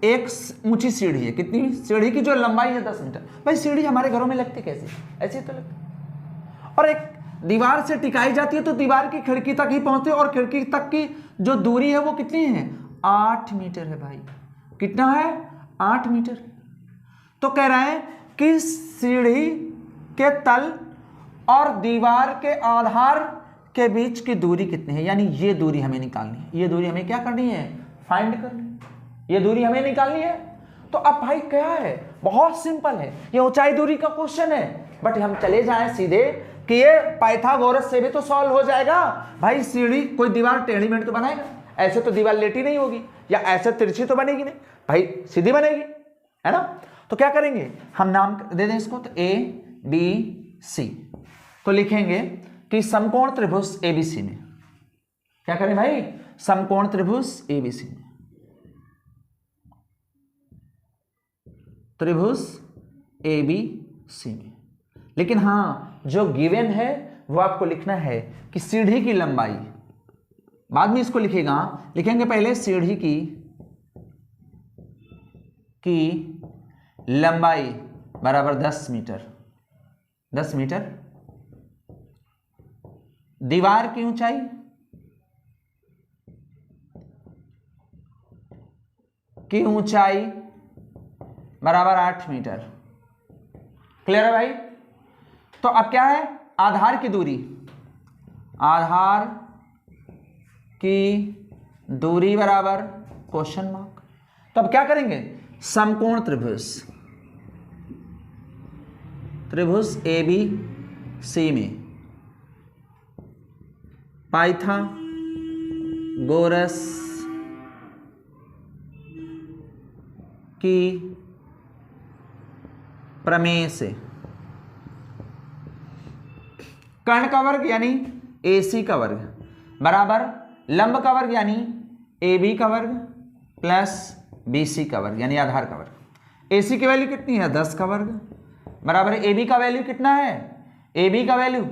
Speaker 1: एक ऊंची सीढ़ी है। कितनी? सीढ़ी की जो लंबाई है 10 मीटर। भाई सीढ़ी हमारे घरों में लगती कैसे? ऐसे तो लगती। और एक दीवार से टिकाई जाती है तो दीवार की खिड़की तक ही पहुंचती है, और खिड़की तक की जो दूरी है वो कितनी है? 8 मीटर है भाई। कितना है? 8 मीटर। तो कह रहे हैं कि सीढ़ी के तल और दीवार के आधार के बीच की दूरी कितनी है, यानी ये दूरी हमें निकालनी है। ये दूरी हमें क्या करनी है? फाइंड करनी है। ये दूरी हमें निकालनी है। तो अब भाई क्या है? बहुत सिंपल है, ये ऊंचाई दूरी का क्वेश्चन है। बट हम चले जाएं सीधे कि ये पाइथागोरस से भी तो सॉल्व हो जाएगा। भाई सीढ़ी, कोई दीवार टेढ़ी मेढ़ी तो बनाएगा? ऐसे तो दीवार लेटी नहीं होगी, या ऐसे तिरछी तो बनेगी नहीं भाई, सीधी बनेगी, है ना। तो क्या करेंगे हम? नाम दे दें इसको, तो ए बी सी। तो लिखेंगे कि समकोण त्रिभुज एबीसी में, क्या करें भाई? समकोण त्रिभुज एबीसी में, त्रिभुज एबीसी में। लेकिन हाँ, जो गिवन है वो आपको लिखना है कि सीढ़ी की लंबाई, बाद में इसको लिखेंगे पहले सीढ़ी की लंबाई बराबर 10 मीटर। 10 मीटर। दीवार की ऊंचाई बराबर 8 मीटर। क्लियर है भाई? तो अब क्या है? आधार की दूरी, आधार की दूरी बराबर क्वेश्चन मार्क। तो अब क्या करेंगे? समकोण त्रिभुज ए बी सी में पाइथागोरस की प्रमेय से कर्ण का वर्ग यानी AC का वर्ग बराबर लंब का वर्ग यानी AB का वर्ग प्लस BC का वर्ग यानी आधार का वर्ग। AC की वैल्यू कितनी है? 10 का वर्ग बराबर AB का वैल्यू कितना है? AB का वैल्यू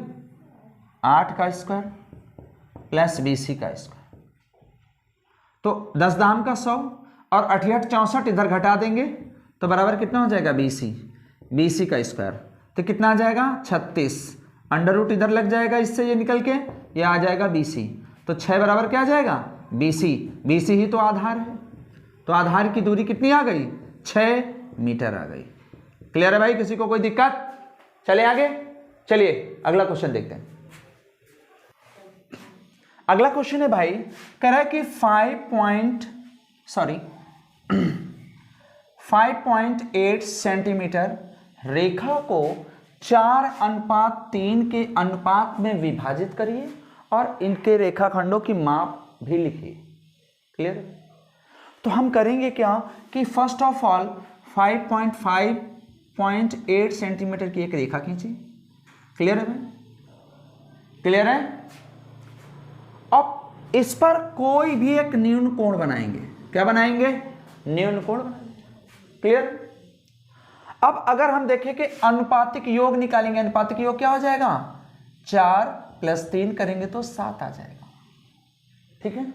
Speaker 1: 8 का स्क्वायर प्लस BC का स्क्वायर। तो 10 दाम का 100 और 88 64 इधर घटा देंगे तो बराबर कितना हो जाएगा? BC का स्क्वायर। तो कितना आ जाएगा? 36। अंडर रूट इधर लग जाएगा, इससे ये निकल के ये आ जाएगा BC। तो 6 बराबर क्या आ जाएगा? BC ही तो आधार है। तो आधार की दूरी कितनी आ गई? 6 मीटर आ गई। क्लियर है भाई? किसी को कोई दिक्कत? चले आगे, चलिए अगला क्वेश्चन देखते हैं। अगला क्वेश्चन है भाई, कह रहा है कि 5.8 सेंटीमीटर रेखा को 4:3 के अनुपात में विभाजित करिए और इनके रेखाखंडों की माप भी लिखिए। क्लियर? तो हम करेंगे क्या कि फर्स्ट ऑफ ऑल 5.8 सेंटीमीटर की एक रेखा खींची। क्लियर है भाई? क्लियर है? अब इस पर कोई भी एक न्यून कोण बनाएंगे। क्या बनाएंगे? न्यून कोण बनाएंगे। क्लियर? अब अगर हम देखें कि अनुपातिक योग निकालेंगे, अनुपातिक योग क्या हो जाएगा? 4 + 3 करेंगे तो 7 आ जाएगा। ठीक है?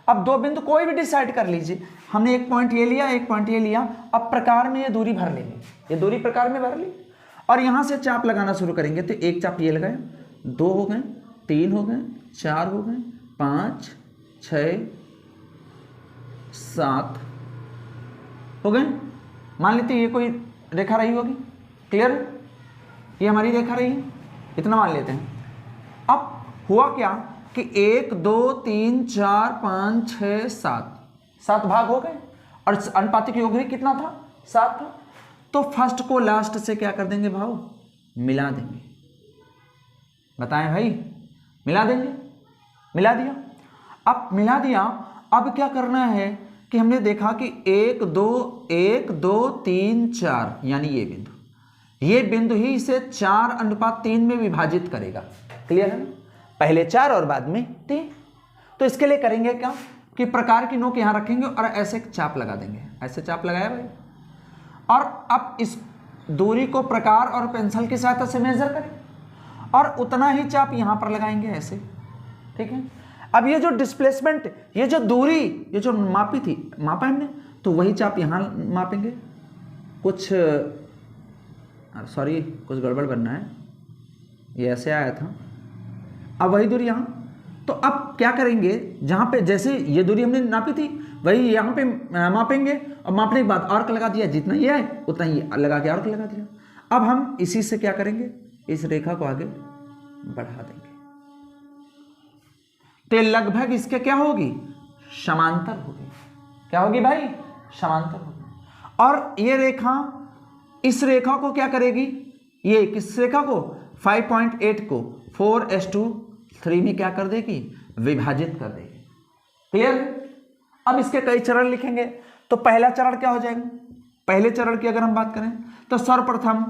Speaker 1: अब दो बिंदु कोई भी डिसाइड कर लीजिए। हमने एक पॉइंट ये लिया, एक पॉइंट ये लिया। अब प्रकार में ये दूरी भर लेंगे, ये दूरी प्रकार में भर ली और यहां से चाप लगाना शुरू करेंगे। तो एक चाप ये लगाए, 2 हो गए, 3 हो गए, 4 हो गए, 5 6 7 हो गए। मान लेते ये कोई रेखा रही होगी। क्लियर? ये हमारी रेखा रही है, इतना मान लेते हैं। अब हुआ क्या कि 1 2 3 4 5 6 7 भाग हो गए और अनुपातिक योग भी कितना था? 7 था। तो फर्स्ट को लास्ट से क्या कर देंगे भाव? मिला देंगे। बताएं भाई? मिला देंगे। मिला दिया। अब मिला दिया, अब क्या करना है कि हमने देखा कि 1 2 3 4 यानी ये बिंदु ही इसे 4:3 में विभाजित करेगा। क्लियर है? पहले 4 और बाद में 3। तो इसके लिए करेंगे क्या कि प्रकार की नोक यहां रखेंगे और ऐसे चाप लगा देंगे। ऐसे चाप लगाया भाई, और अब इस दूरी को प्रकार और पेंसिल की सहायता से मेजर करें और उतना ही चाप यहां पर लगाएंगे ऐसे। ठीक है? अब ये जो डिस्प्लेसमेंट, ये जो दूरी, ये जो मापी थी, मापा हमने, तो वही चाप यहाँ मापेंगे। कुछ सॉरी कुछ गड़बड़ करना है, ये ऐसे आया था। अब वही दूरी यहाँ, तो अब क्या करेंगे, जहाँ पे जैसे ये दूरी हमने नापी थी वही यहाँ पे मापेंगे, और मापने के बाद आर्क लगा दिया, जितना ये है उतना ही लगा के आर्क लगा दिया। अब हम इसी से क्या करेंगे, इस रेखा को आगे बढ़ा देंगे, तो लगभग इसके क्या होगी, समांतर होगी। क्या होगी भाई, समांतर होगी। और ये रेखा इस रेखा को क्या करेगी, ये किस रेखा को, 5.8 को 4:3 में क्या कर देगी, विभाजित कर देगी। क्लियर। अब इसके कई चरण लिखेंगे, तो पहला चरण क्या हो जाएगा, पहले चरण की अगर हम बात करें तो सर्वप्रथम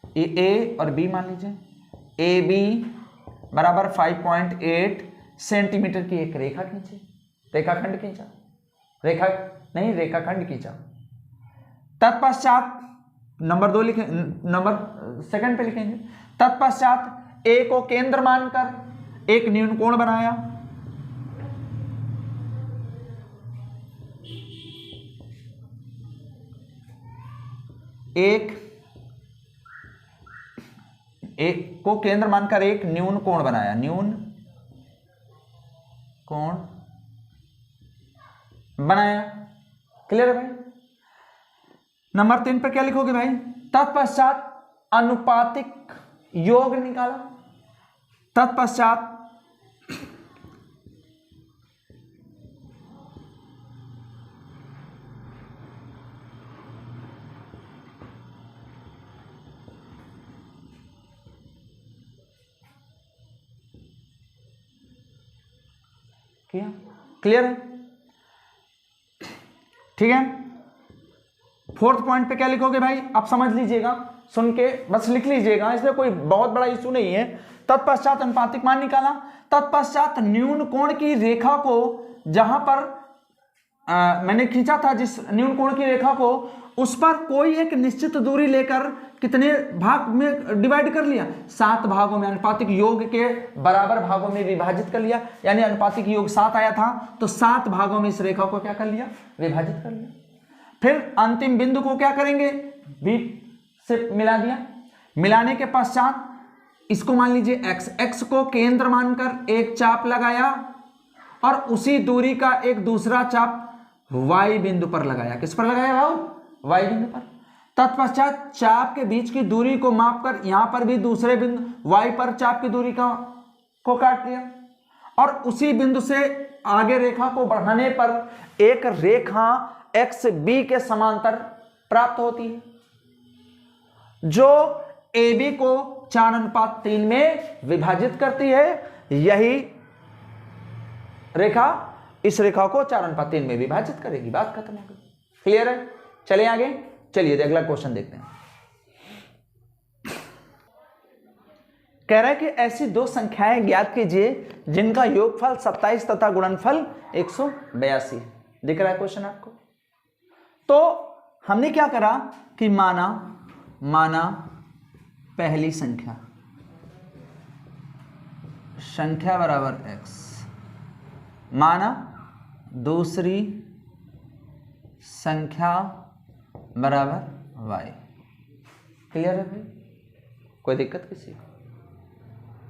Speaker 1: ए और बी मान लीजिए, ए बी बराबर 5.8 सेंटीमीटर की एक रेखा खींचे, रेखाखंड खींचा, रेखाखंड खींचा। तत्पश्चात नंबर 2 लिखें, नंबर सेकंड पे लिखेंगे, तत्पश्चात ए को केंद्र मानकर एक न्यून कोण बनाया, एक को केंद्र मानकर एक न्यून कोण बनाया, न्यून कोण बनाया। क्लियर है भाई। नंबर 3 पे क्या लिखोगे भाई, तत्पश्चात अनुपातिक योग निकाला, तत्पश्चात किया। क्लियर है, ठीक है। 4th पॉइंट पे क्या लिखोगे भाई, आप समझ लीजिएगा, सुन के बस लिख लीजिएगा, इसमें कोई बहुत बड़ा इशू नहीं है। तत्पश्चात अनुपातिक मान निकाला, तत्पश्चात न्यून कोण की रेखा को, जहां पर मैंने खींचा था जिस न्यून कोण की रेखा को, उस पर कोई एक निश्चित दूरी लेकर कितने भाग में डिवाइड कर लिया, 7 भागों में, अनुपातिक योग के बराबर भागों में विभाजित कर लिया। यानी अनुपातिक योग 7 आया था, तो 7 भागों में इस रेखा को क्या कर लिया, विभाजित कर लिया। फिर अंतिम बिंदु को क्या करेंगे, बी से मिला दिया, मिलाने के पश्चात इसको मान लीजिए x को केंद्र मानकर एक चाप लगाया, और उसी दूरी का एक दूसरा चाप y बिंदु पर लगाया। किस पर लगाया भाव, y बिंदु पर। तत्पश्चात चाप के बीच की दूरी को मापकर यहां पर भी दूसरे बिंदु y पर चाप की दूरी को काट दिया, और उसी बिंदु से आगे रेखा को बढ़ाने पर एक रेखा एक्स बी के समांतर प्राप्त होती है, जो ए बी को 4:3 में विभाजित करती है। यही रेखा इस रेखा को 4:3 में विभाजित करेगी, बात खत्म हो गई। क्लियर है, चलिए आगे, चलिए अगला क्वेश्चन देखते हैं। कह रहा है कि ऐसी दो संख्याएं ज्ञात कीजिए जिनका योगफल 27 तथा गुणनफल 182 है। दिख रहा है क्वेश्चन आपको। तो हमने क्या करा कि माना पहली संख्या बराबर x, माना दूसरी संख्या बराबर y। क्लियर है भाई, कोई दिक्कत किसी को?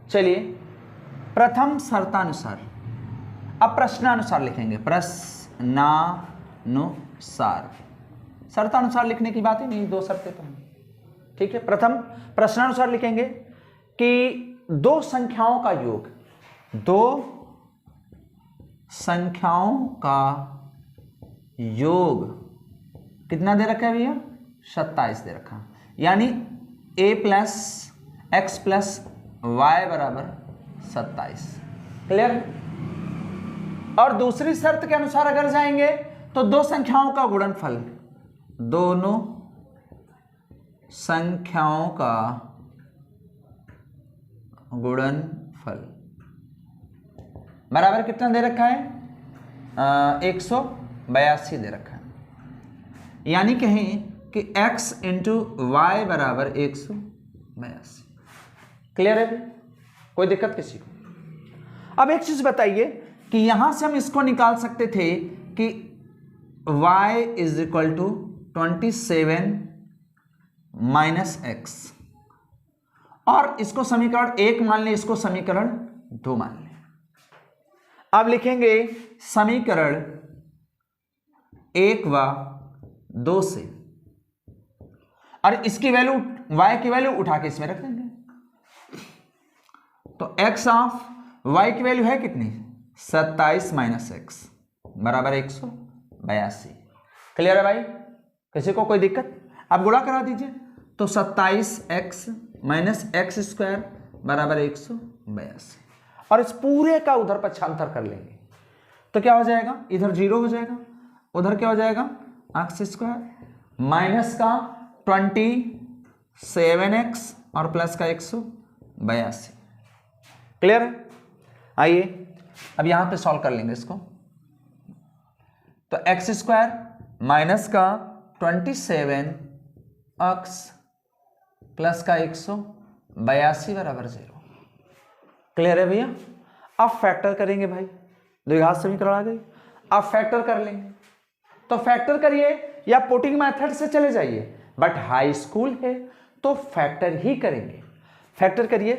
Speaker 1: चलिए प्रथम शर्तानुसार, अब प्रश्नानुसार लिखेंगे, प्रश्नानुसार। शर्तानुसार लिखने की बात ही नहीं, 2 शर्तें तो हैं, ठीक है। प्रथम प्रश्नानुसार लिखेंगे कि दो संख्याओं का योग, दो संख्याओं का योग कितना दे रखा है भैया, 27 दे रखा, यानी a + x + y बराबर 27। क्लियर। और दूसरी शर्त के अनुसार अगर जाएंगे तो दो संख्याओं का गुणनफल, दोनों संख्याओं का गुणनफल बराबर कितना दे रखा है, 182 दे रखा है। यानी कहें कि x × y बराबर 182। क्लियर है? कोई दिक्कत किसी को? अब एक चीज बताइए कि यहां से हम इसको निकाल सकते थे कि y is equal to 27 minus X, और इसको समीकरण 1 मान लें, इसको समीकरण 2 मान लें। अब लिखेंगे समीकरण 1 व 2 से, और इसकी वैल्यू y की वैल्यू उठा के इसमें रख देंगे। तो x ऑफ y की वैल्यू है कितनी? 27 माइनस एक्स बराबर 182। क्लियर है भाई? किसी को कोई दिक्कत? आप गुणा करा दीजिए, तो 27x माइनस एक्स स्क्वायर बराबर 182, और इस पूरे का उधर पक्षांतर कर लेंगे तो क्या हो जाएगा? इधर 0 हो जाएगा, उधर क्या हो जाएगा? एक्स स्क्वायर माइनस का 27x और प्लस का 182। क्लियर है? आइए अब यहां पे सॉल्व कर लेंगे इसको। तो एक्स स्क्वायर माइनस का 27x प्लस का 182 बराबर 0। क्लियर है भैया? अब फैक्टर करेंगे भाई, द्विघात समीकरण आ गई। अब फैक्टर कर लेंगे, तो फैक्टर करिए या पुटिंग मेथड से चले जाइए, बट हाई स्कूल है तो फैक्टर ही करेंगे। फैक्टर करिए,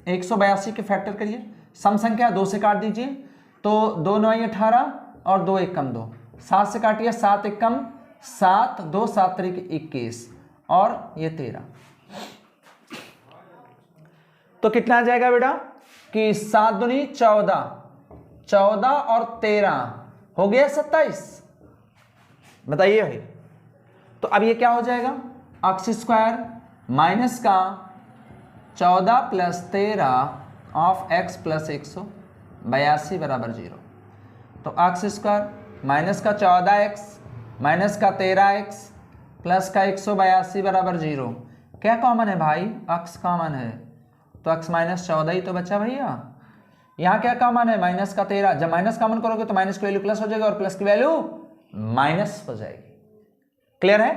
Speaker 1: 182 के फैक्टर करिए। सम संख्या 2 से काट दीजिए, तो 2 9 18 और 2 1 कम 2, 7 से काटिए, 7 1 कम 7, 2 7 3 21 और ये 13। तो कितना आ जाएगा बेटा कि 7 दूनी 14, 14 और 13 हो गया 27। बताइए भाई। तो अब ये क्या हो जाएगा? एक्स स्क्वायर माइनस का 14 प्लस 13 ऑफ एक्स प्लस 182 बराबर 0। तो एक्स स्क्वायर माइनस का 14x माइनस का 13x प्लस का 182 बराबर 0। क्या कॉमन है भाई? x कॉमन है, तो x माइनस 14 ही तो बचा भैया। यहाँ क्या कॉमन है? माइनस का 13। जब माइनस कॉमन करोगे तो माइनस की वैल्यू प्लस हो जाएगी और प्लस की वैल्यू माइनस हो जाएगी। क्लियर है?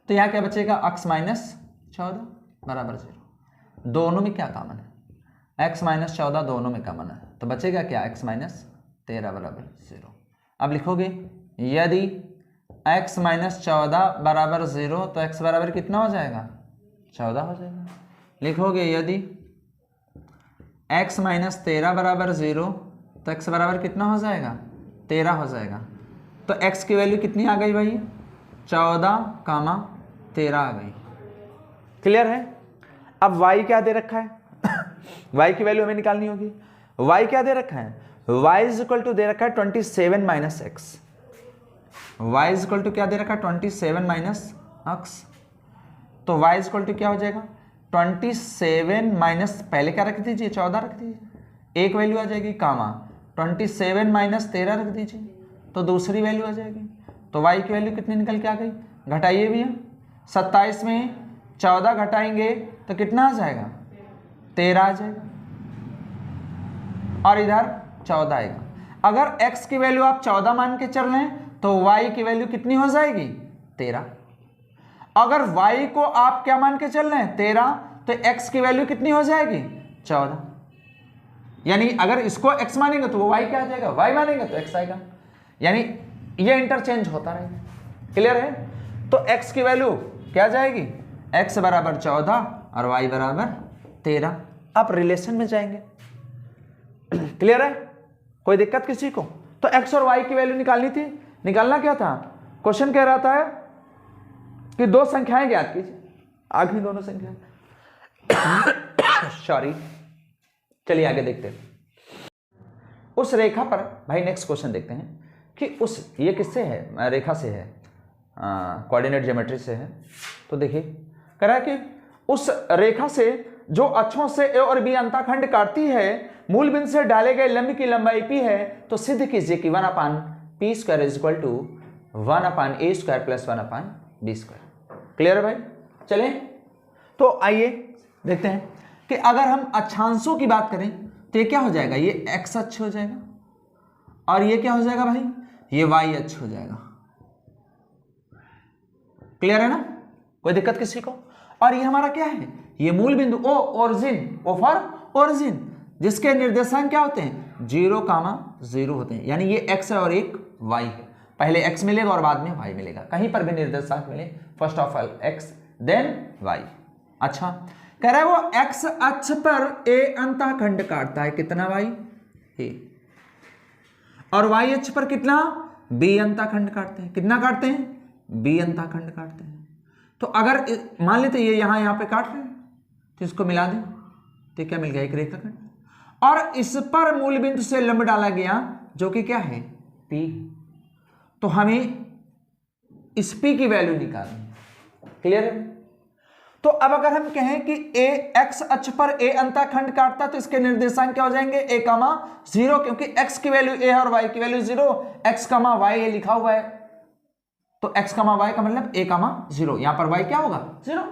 Speaker 1: तो यहाँ क्या बचेगा? x माइनस 14 बराबर 0। दोनों में क्या कॉमन है? x माइनस 14 दोनों में कॉमन है, तो बचेगा क्या? x माइनस 13 बराबर 0। अब लिखोगे यदि x माइनस 14 बराबर 0 तो x बराबर कितना हो जाएगा? 14 हो जाएगा। लिखोगे यदि x माइनस 13 बराबर 0 तो x बराबर कितना हो जाएगा? 13 हो जाएगा। तो x की वैल्यू कितनी आ गई भाई? 14, 13 आ गई। क्लियर है? अब y क्या दे रखा है? y की वैल्यू हमें निकालनी होगी। y क्या दे रखा है? y इज इक्वल टू दे रखा है 27 minus X. y is equal to क्या दे रखा है? 27 माइनस एक्स। तो y इज इक्वल टू क्या हो जाएगा? 27 माइनस, पहले क्या रख दीजिए? 14 रख दीजिए, एक वैल्यू आ जाएगी कामा 27 माइनस 13 रख दीजिए, तो दूसरी वैल्यू आ जाएगी। तो y की वैल्यू कितनी निकल के आ गई? घटाइए भैया, 27 में 14 घटाएंगे तो कितना आ जाएगा? 13 आ जाएगा, और इधर 14 आएगा। अगर x की वैल्यू आप 14 मान के चल रहे हैं तो y की वैल्यू कितनी हो जाएगी? 13। अगर y को आप क्या मान के चल रहे हैं? 13, तो x की वैल्यू कितनी हो जाएगी? 14। यानी अगर इसको x मानेंगे तो वो y क्या आ जाएगा? y मानेंगे तो x आएगा। यानी ये इंटरचेंज होता रहेगा। क्लियर है? तो x की वैल्यू क्या जाएगी? x बराबर 14 और y बराबर 13। आप रिलेशन में जाएंगे। क्लियर है? कोई दिक्कत किसी को? तो x और y की वैल्यू निकालनी थी। निकालना क्या था? क्वेश्चन कह रहा था कि दो संख्याएं ज्ञात कीजिए, आगे दोनों संख्याएं। सॉरी, चलिए आगे देखते हैं। उस रेखा पर भाई नेक्स्ट क्वेश्चन देखते हैं कि उस, ये किससे है? रेखा से है, कोऑर्डिनेट ज्योमेट्री से है। तो देखिए कह रहा है कि उस रेखा से जो अक्षों से ए और बी अंतःखंड काटती है, मूल बिंदु से डाले गए लंब की लंबाई p है, तो सिद्ध कीजिए कि 1/p square is equal to 1/a square plus 1/b square. Clear है भाई? चलें तो आइए देखते हैं कि अगर हम अक्षांशों की बात करें तो ये क्या हो जाएगा? ये x अक्ष हो जाएगा, और ये क्या हो जाएगा भाई? ये y अक्ष हो जाएगा। क्लियर है ना? कोई दिक्कत किसी को? और ये हमारा क्या है? ये मूल बिंदु ओ ओरिजिन, ओ फॉर ओरिजिन, जिसके निर्देशांक क्या होते हैं 0,0 होते हैं, यानी ये x है और एक y है। पहले x मिलेगा और बाद में y मिलेगा, कहीं पर भी निर्देशांक मिले first of all x then y। अच्छा कह रहा है वो x अक्ष पर a अंतःखंड काटता है, कितना भाई a, और y अक्ष पर कितना b अंतःखंड काटते हैं, कितना काटते हैं b अंतःखंड काटते हैं। तो अगर मान लेते ये यहां पे काट रहे हैं तो इसको मिला दें तो क्या मिल गया एक रेखाखंड, और इस पर मूल बिंदु से लंब डाला गया जो कि क्या है P। तो हमें इस P की वैल्यू निकालनी, क्लियर है। तो अब अगर हम कहें कि a x अक्ष पर a अंतःखंड काटता तो इसके निर्देशांक क्या हो जाएंगे a, 0, क्योंकि x की वैल्यू a और y की वैल्यू 0, x, y ये लिखा हुआ है, तो x, y का मतलब a, 0, यहां पर y क्या होगा 0।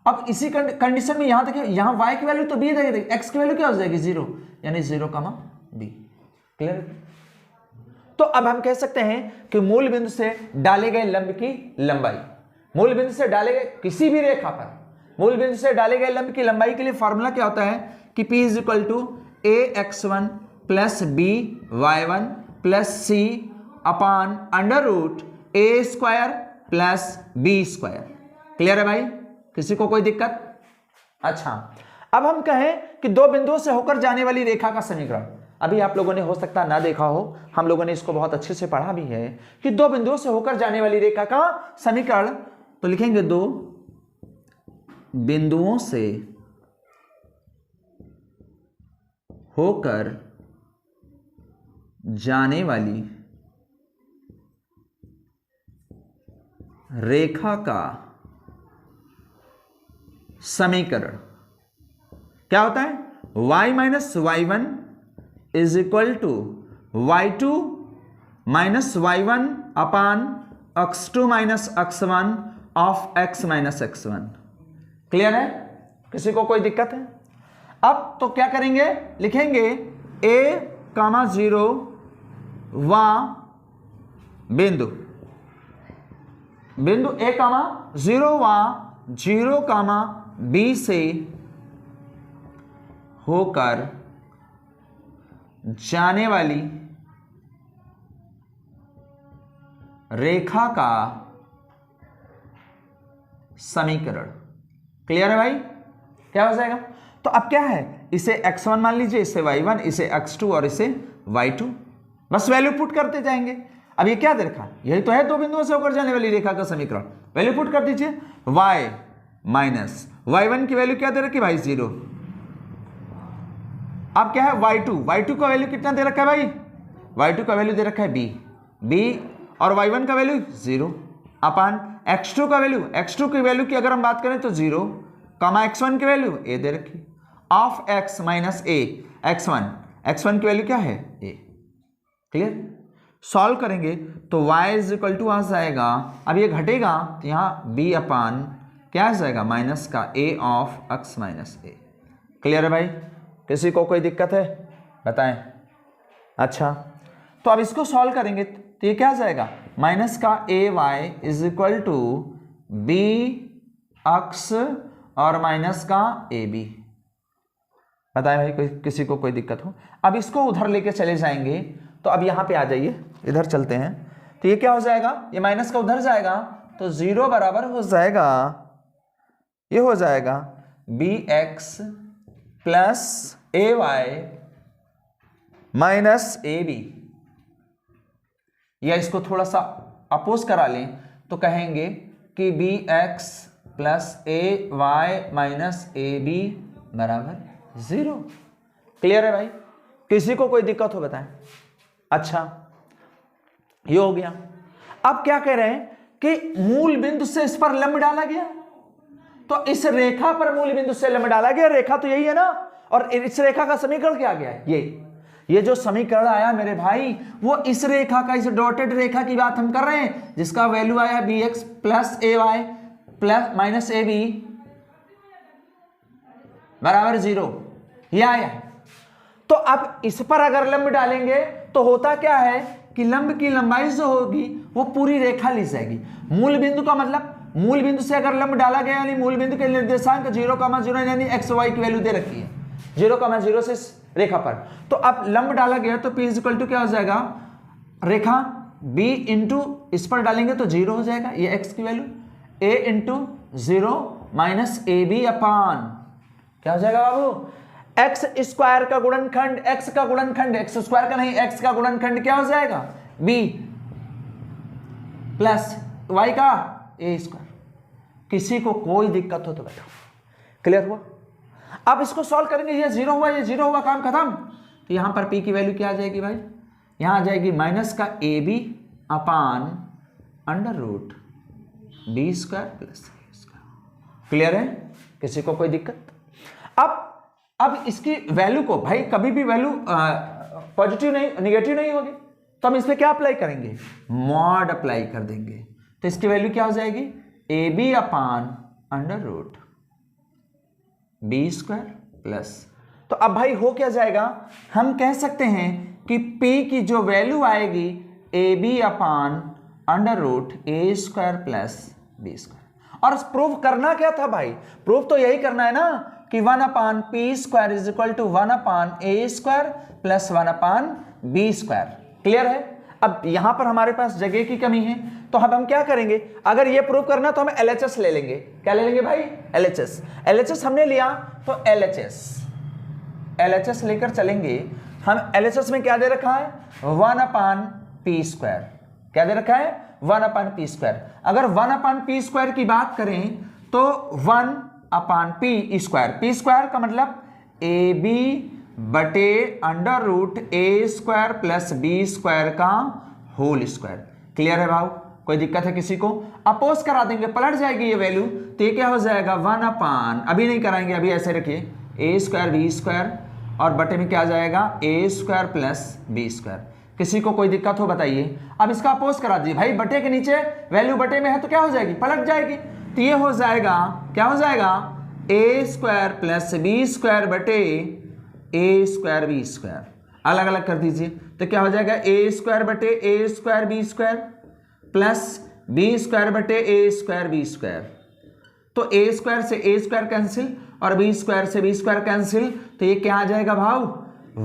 Speaker 1: अब इसी कंडीशन में यहां देखिए, यहां y की वैल्यू तो b दे दी, x की वैल्यू क्या हो जाएगी 0, यानी 0, b, क्लियर। तो अब हम कह सकते हैं कि मूल बिंदु से डाले गए लंब की लंबाई, मूल बिंदु से डाले गए किसी भी रेखा पर मूल बिंदु से डाले गए लंब की लंबाई के लिए फॉर्मूला क्या होता है कि P = ax1 + by1 + c अपान √a² + b²। क्लियर है भाई, किसी को कोई दिक्कत। अच्छा अब हम कहें कि दो बिंदुओं से होकर जाने वाली रेखा का समीकरण, अभी आप लोगों ने हो सकता ना देखा हो, हम लोगों ने इसको बहुत अच्छे से पढ़ा भी है कि दो बिंदुओं से होकर जाने वाली रेखा का समीकरण, तो लिखेंगे दो बिंदुओं से होकर जाने वाली रेखा का समीकरण क्या होता है y - y1 = y2 - y1 upon x2 - x1 of x - x1। Clear है, किसी को कोई दिक्कत है। अब तो क्या करेंगे, लिखेंगे a, 0 व बिंदु a, 0 व 0, b से होकर जाने वाली रेखा का समीकरण। क्लियर है भाई, क्या हो जाएगा। तो अब क्या है, इसे x1 मान लीजिए, इसे y1, इसे x2 और इसे y2, बस वैल्यू पुट करते जाएंगे। अब ये क्या दे रखा, यही तो है दो बिंदुओं से होकर जाने वाली रेखा का समीकरण, वैल्यू पुट कर दीजिए। y - y1 की वैल्यू क्या दे रखी भाई 0। अब क्या है y2 का वैल्यू कितना दे रखा है भाई, y2 का वैल्यू दे रखा है b, और y1 का वैल्यू 0 अपान x2 का वैल्यू, x2 की वैल्यू की अगर हम बात करें तो 0, x1 की वैल्यू a दे रखी ऑफ x - a, x1 की वैल्यू क्या है a। क्लियर, सॉल्व करेंगे तो y = आ जाएगा, अब ये घटेगा तो यहाँ b अपान क्या आ जाएगा माइनस का a of x - a। Clear है भाई, किसी को कोई दिक्कत है बताएं। अच्छा तो अब इसको सॉल्व करेंगे तो ये क्या आ जाएगा माइनस का ay = bx और माइनस का ab। बताएं भाई, किसी को कोई दिक्कत हो। अब इसको उधर लेके चले जाएंगे, तो अब यहाँ पे आ जाइए, इधर चलते हैं, तो ये क्या हो जाएगा, ये माइनस का उधर जाएगा तो 0 बराबर हो जाएगा, ये हो जाएगा bx + ay - ab, या इसको थोड़ा सा अपोज करा लें तो कहेंगे कि bx + ay - ab बराबर 0। क्लियर है भाई, किसी को कोई दिक्कत हो बताएं। अच्छा ये हो गया। अब क्या कह रहे हैं कि मूल बिंदु से इस पर लंब डाला गया, तो इस रेखा पर मूल बिंदु से लंब डाला गया, रेखा तो यही है ना, और इस रेखा का समीकरण क्या गया है, ये जो समीकरण आया मेरे भाई वो इस रेखा का, इस डॉटेड रेखा की बात हम कर रहे हैं, जिसका वैल्यू आया bx + ay - ab बराबर 0, ये आया है। तो अब इस पर अगर लंब डालेंगे तो होता क्या है कि लंब की लंबाई जो होगी वो पूरी रेखा ली जाएगी। मूल बिंदु का मतलब मूल बिंदु से अगर लंब डाला गया यानी मूल बिंदु के निर्देशांक 0,0 यानी एक्स वाई की वैल्यू दे रखी है 0,0 से रेखा पर, तो अब लंब डाला गया तो P इक्वल टू क्या हो जाएगा, रेखा B इंटू इस पर डालेंगे तो 0 हो जाएगा, ये x की वैल्यू, A into 0 minus A B upon क्या हो जाएगा बाबू, एक्स स्क्वायर का गुणनखंड, एक्स का गुणनखंड, एक्स स्क्वायर का नहीं, एक्स का गुणनखंड क्या हो जाएगा b प्लस वाई का ए स्क्वायर। किसी को कोई दिक्कत हो तो बताओ, क्लियर हुआ। अब इसको सॉल्व करेंगे, ये 0 हुआ, ये 0 हुआ, काम खत्म। तो यहां पर p की वैल्यू क्या आ जाएगी भाई, यहां आ जाएगी माइनस का A B upon under root B square plus A square. Clear है, किसी को कोई दिक्कत। अब इसकी वैल्यू को भाई कभी भी वैल्यू पॉजिटिव नहीं निगेटिव नहीं होगी, तो हम इस पर क्या अप्लाई करेंगे, मॉड अप्लाई कर देंगे। तो इसकी वैल्यू क्या हो जाएगी, A B upon under root B square plus, तो अब भाई हो क्या जाएगा, हम कह सकते हैं कि P की जो वैल्यू आएगी A B upon under root A square plus B square. और प्रूफ करना क्या था भाई, प्रूफ तो यही करना है ना कि 1 upon P square is equal to 1 upon A square plus 1 upon B square. Clear है। अब यहां पर हमारे पास जगह की कमी है, तो अब हम क्या करेंगे, अगर ये प्रूव करना तो हम LHS ले लेंगे। क्या ले लेंगे भाई, LHS हमने लिया तो LHS लेकर चलेंगे हम। LHS में क्या दे रखा है, 1 अपान पी स्क्वायर, क्या दे रखा है 1 अपान पी स्क्वायर। अगर 1 अपान पी स्क्वायर की बात करें तो 1 अपान पी स्क्वायर का मतलब ए बी बटे under root A square plus B square का होल स्क्वायर। क्लियर है भाव, कोई दिक्कत है किसी को, अपोज करा देंगे, पलट जाएगी ये वैल्यू, तो ये क्या हो जाएगा 1 अपान, अभी नहीं कराएंगे, अभी ऐसे रखिए ए स्क्वायर बी स्क्वायर और बटे में क्या आ जाएगा A square plus B square. किसी को कोई दिक्कत हो बताइए। अब इसका अपोज करा दीजिए भाई, बटे के नीचे वैल्यू बटे में है तो क्या हो जाएगी, पलट जाएगी। तो ये हो जाएगा, क्या हो जाएगा A square plus B square बटे ए स्क्वायर बी स्क्वायर, अलग अलग कर दीजिए तो क्या हो जाएगा ए स्क्वायर बटे A square B square plus B square बटे ए स्क्वायर बी स्क्वायर। तो ए स्क्वायर से ए स्क्वायर कैंसिल और बी स्क्वायर से बी स्क्वायर कैंसिल, तो ये क्या आ जाएगा भाव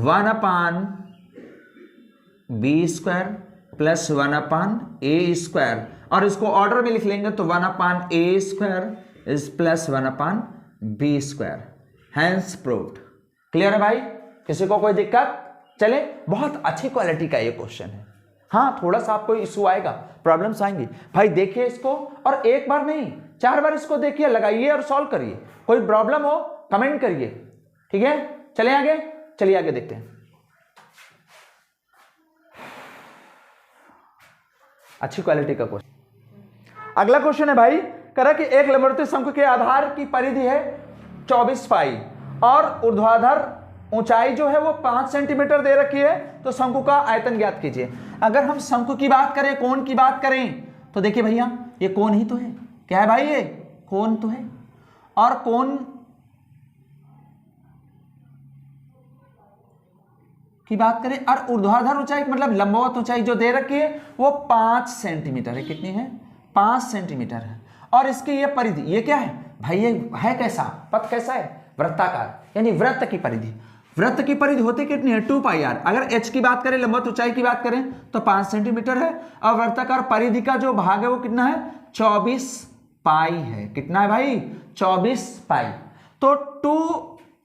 Speaker 1: 1 upon B square plus 1 upon A square, और इसको ऑर्डर में लिख लेंगे तो 1 upon A square is plus 1 upon B square, hence proved. Clear है भाई, किसी को कोई दिक्कत। चले, बहुत अच्छी क्वालिटी का ये क्वेश्चन है। हाँ, थोड़ा सा आपको इशू आएगा, प्रॉब्लम्स आएंगी भाई, देखिए इसको, और एक बार नहीं 4 बार इसको देखिए, लगाइए और सॉल्व करिए। कोई प्रॉब्लम हो कमेंट करिए, ठीक है। चले आगे, चलिए आगे देखते हैं। अच्छी क्वालिटी का क्वेश्चन। अगला क्वेश्चन है भाई, करा कि एक लंबवर्ती शंकु के आधार की परिधि है 24 पाई और ऊर्ध्वाधर ऊंचाई जो है वो 5 सेंटीमीटर दे रखी है, तो शंकु का आयतन ज्ञात कीजिए। अगर हम शंकु की बात करें, कोण की बात करें, तो देखिए भैया ये कोण ही तो है। क्या है भाई, ये कोण तो है, और कोण की बात करें और ऊर्ध्वाधर ऊंचाई मतलब लंबवत ऊंचाई जो दे रखी है वो 5 सेंटीमीटर है। कितनी है, 5 सेंटीमीटर है। और इसकी ये परिधि, ये क्या है भाई, ये है कैसा, पथ कैसा है, वृत्ताकार, यानी वृत्त की परिधि। वृत्त की परिधि होती कितनी है 2 पाई आर। अगर h की बात करें, लंबवत ऊंचाई की बात करें तो 5 सेंटीमीटर है, और वृत्ताकार परिधि का जो भाग है वो कितना है 24 पाई है। कितना है भाई 24 पाई। तो 2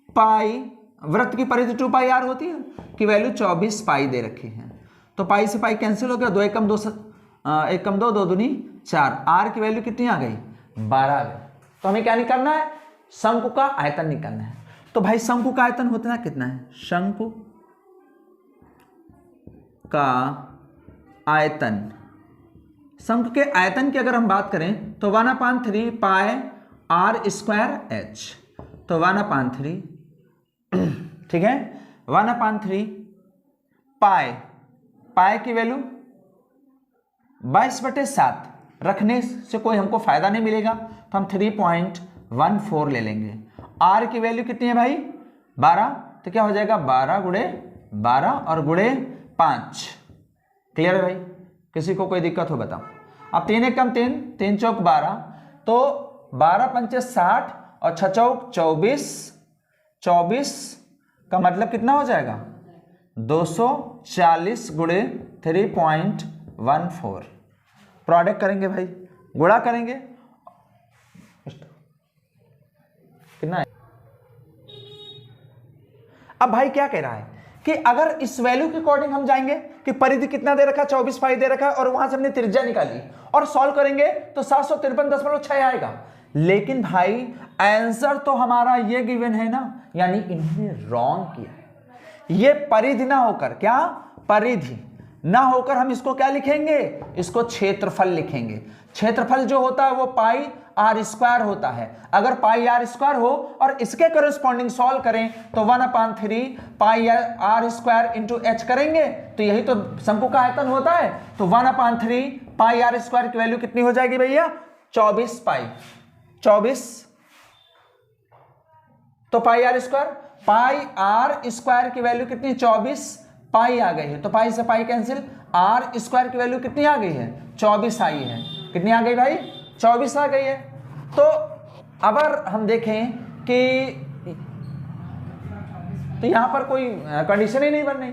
Speaker 1: पाई, वृत्त की परिधि 2 पाई आर होती है, की वैल्यू 24 पाई दे रखी है। तो पाई से पाई कैंसिल हो गया, 2 एकम 2 एकम 2, 2 दूनी 4, आर की वैल्यू कितनी आ गई 12 आ गई। तो हमें क्या निकालना है, शंकु का आयतन निकालना है। तो भाई शंकु का आयतन होता है कितना है, शंकु का आयतन, शंकु के आयतन की अगर हम बात करें तो 1/3 पाई आर स्क्वायर एच। तो 1/3, ठीक है, 1/3 पाई की वैल्यू 22/7 रखने से कोई हमको फायदा नहीं मिलेगा, तो हम 3.14 ले लेंगे। आर की वैल्यू कितनी है भाई 12, तो क्या हो जाएगा 12 गुणे 12 और गुणे 5। क्लियर है भाई, किसी को कोई दिक्कत हो बताओ। अब 3 एकम 3, 3 चौक 12, तो 12 पंचे 60 और 6 चौक 24, 24 का मतलब कितना हो जाएगा 240 गुणे 3.14। प्रोडक्ट करेंगे भाई, गुणा करेंगे, कितना है। अब भाई क्या कह रहा है कि अगर इस वैल्यू के अकॉर्डिंग हम जाएंगे कि परिधि कितना दे रखा है 24 पाई दे रखा है और वहां से हमने त्रिज्या निकाली और सॉल्व करेंगे तो 753.6 आएगा। लेकिन भाई आंसर तो हमारा ये गिवन है ना, यानी इन्होंने रॉन्ग किया है। ये परिधि ना होकर, क्या परिधि ना होकर हम इसको क्या लिखेंगे, इसको क्षेत्रफल लिखेंगे। क्षेत्रफल जो होता है वो पाई आर स्क्वायर होता है। अगर पाई आर स्क्वायर हो और इसके करस्पॉन्डिंग सॉल्व करें तो 1/3 पाई आर स्क्वायर इंटू एच करेंगे तो यही तो शंकु का आयतन होता है। तो 1/3 पाई आर स्क्वायर की वैल्यू कितनी हो जाएगी भैया 24 पाई, 24 तो पाई आर स्क्वायर की वैल्यू कितनी 24 पाई आ गई है। तो पाई से पाई कैंसिल, आर स्क्वायर की वैल्यू कितनी आ गई है 24 आई है। कितनी आ गई भाई 24 आ गई है। तो अगर हम देखें कि तो यहां पर कोई कंडीशन ही नहीं बन रही,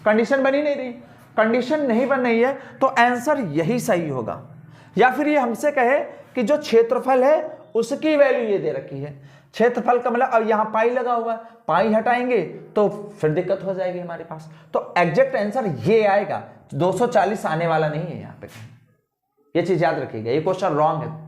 Speaker 1: कंडीशन बनी नहीं रही, कंडीशन नहीं बन रही है तो आंसर यही सही होगा। या फिर ये हमसे कहे कि जो क्षेत्रफल है उसकी वैल्यू ये दे रखी है। क्षेत्रफल का मतलब अब यहां पाई लगा हुआ है, पाई हटाएंगे तो फिर दिक्कत हो जाएगी हमारे पास। तो एग्जैक्ट आंसर ये आएगा, 240 आने वाला नहीं है यहां पे। ये चीज याद रखिएगा, ये क्वेश्चन रॉन्ग है।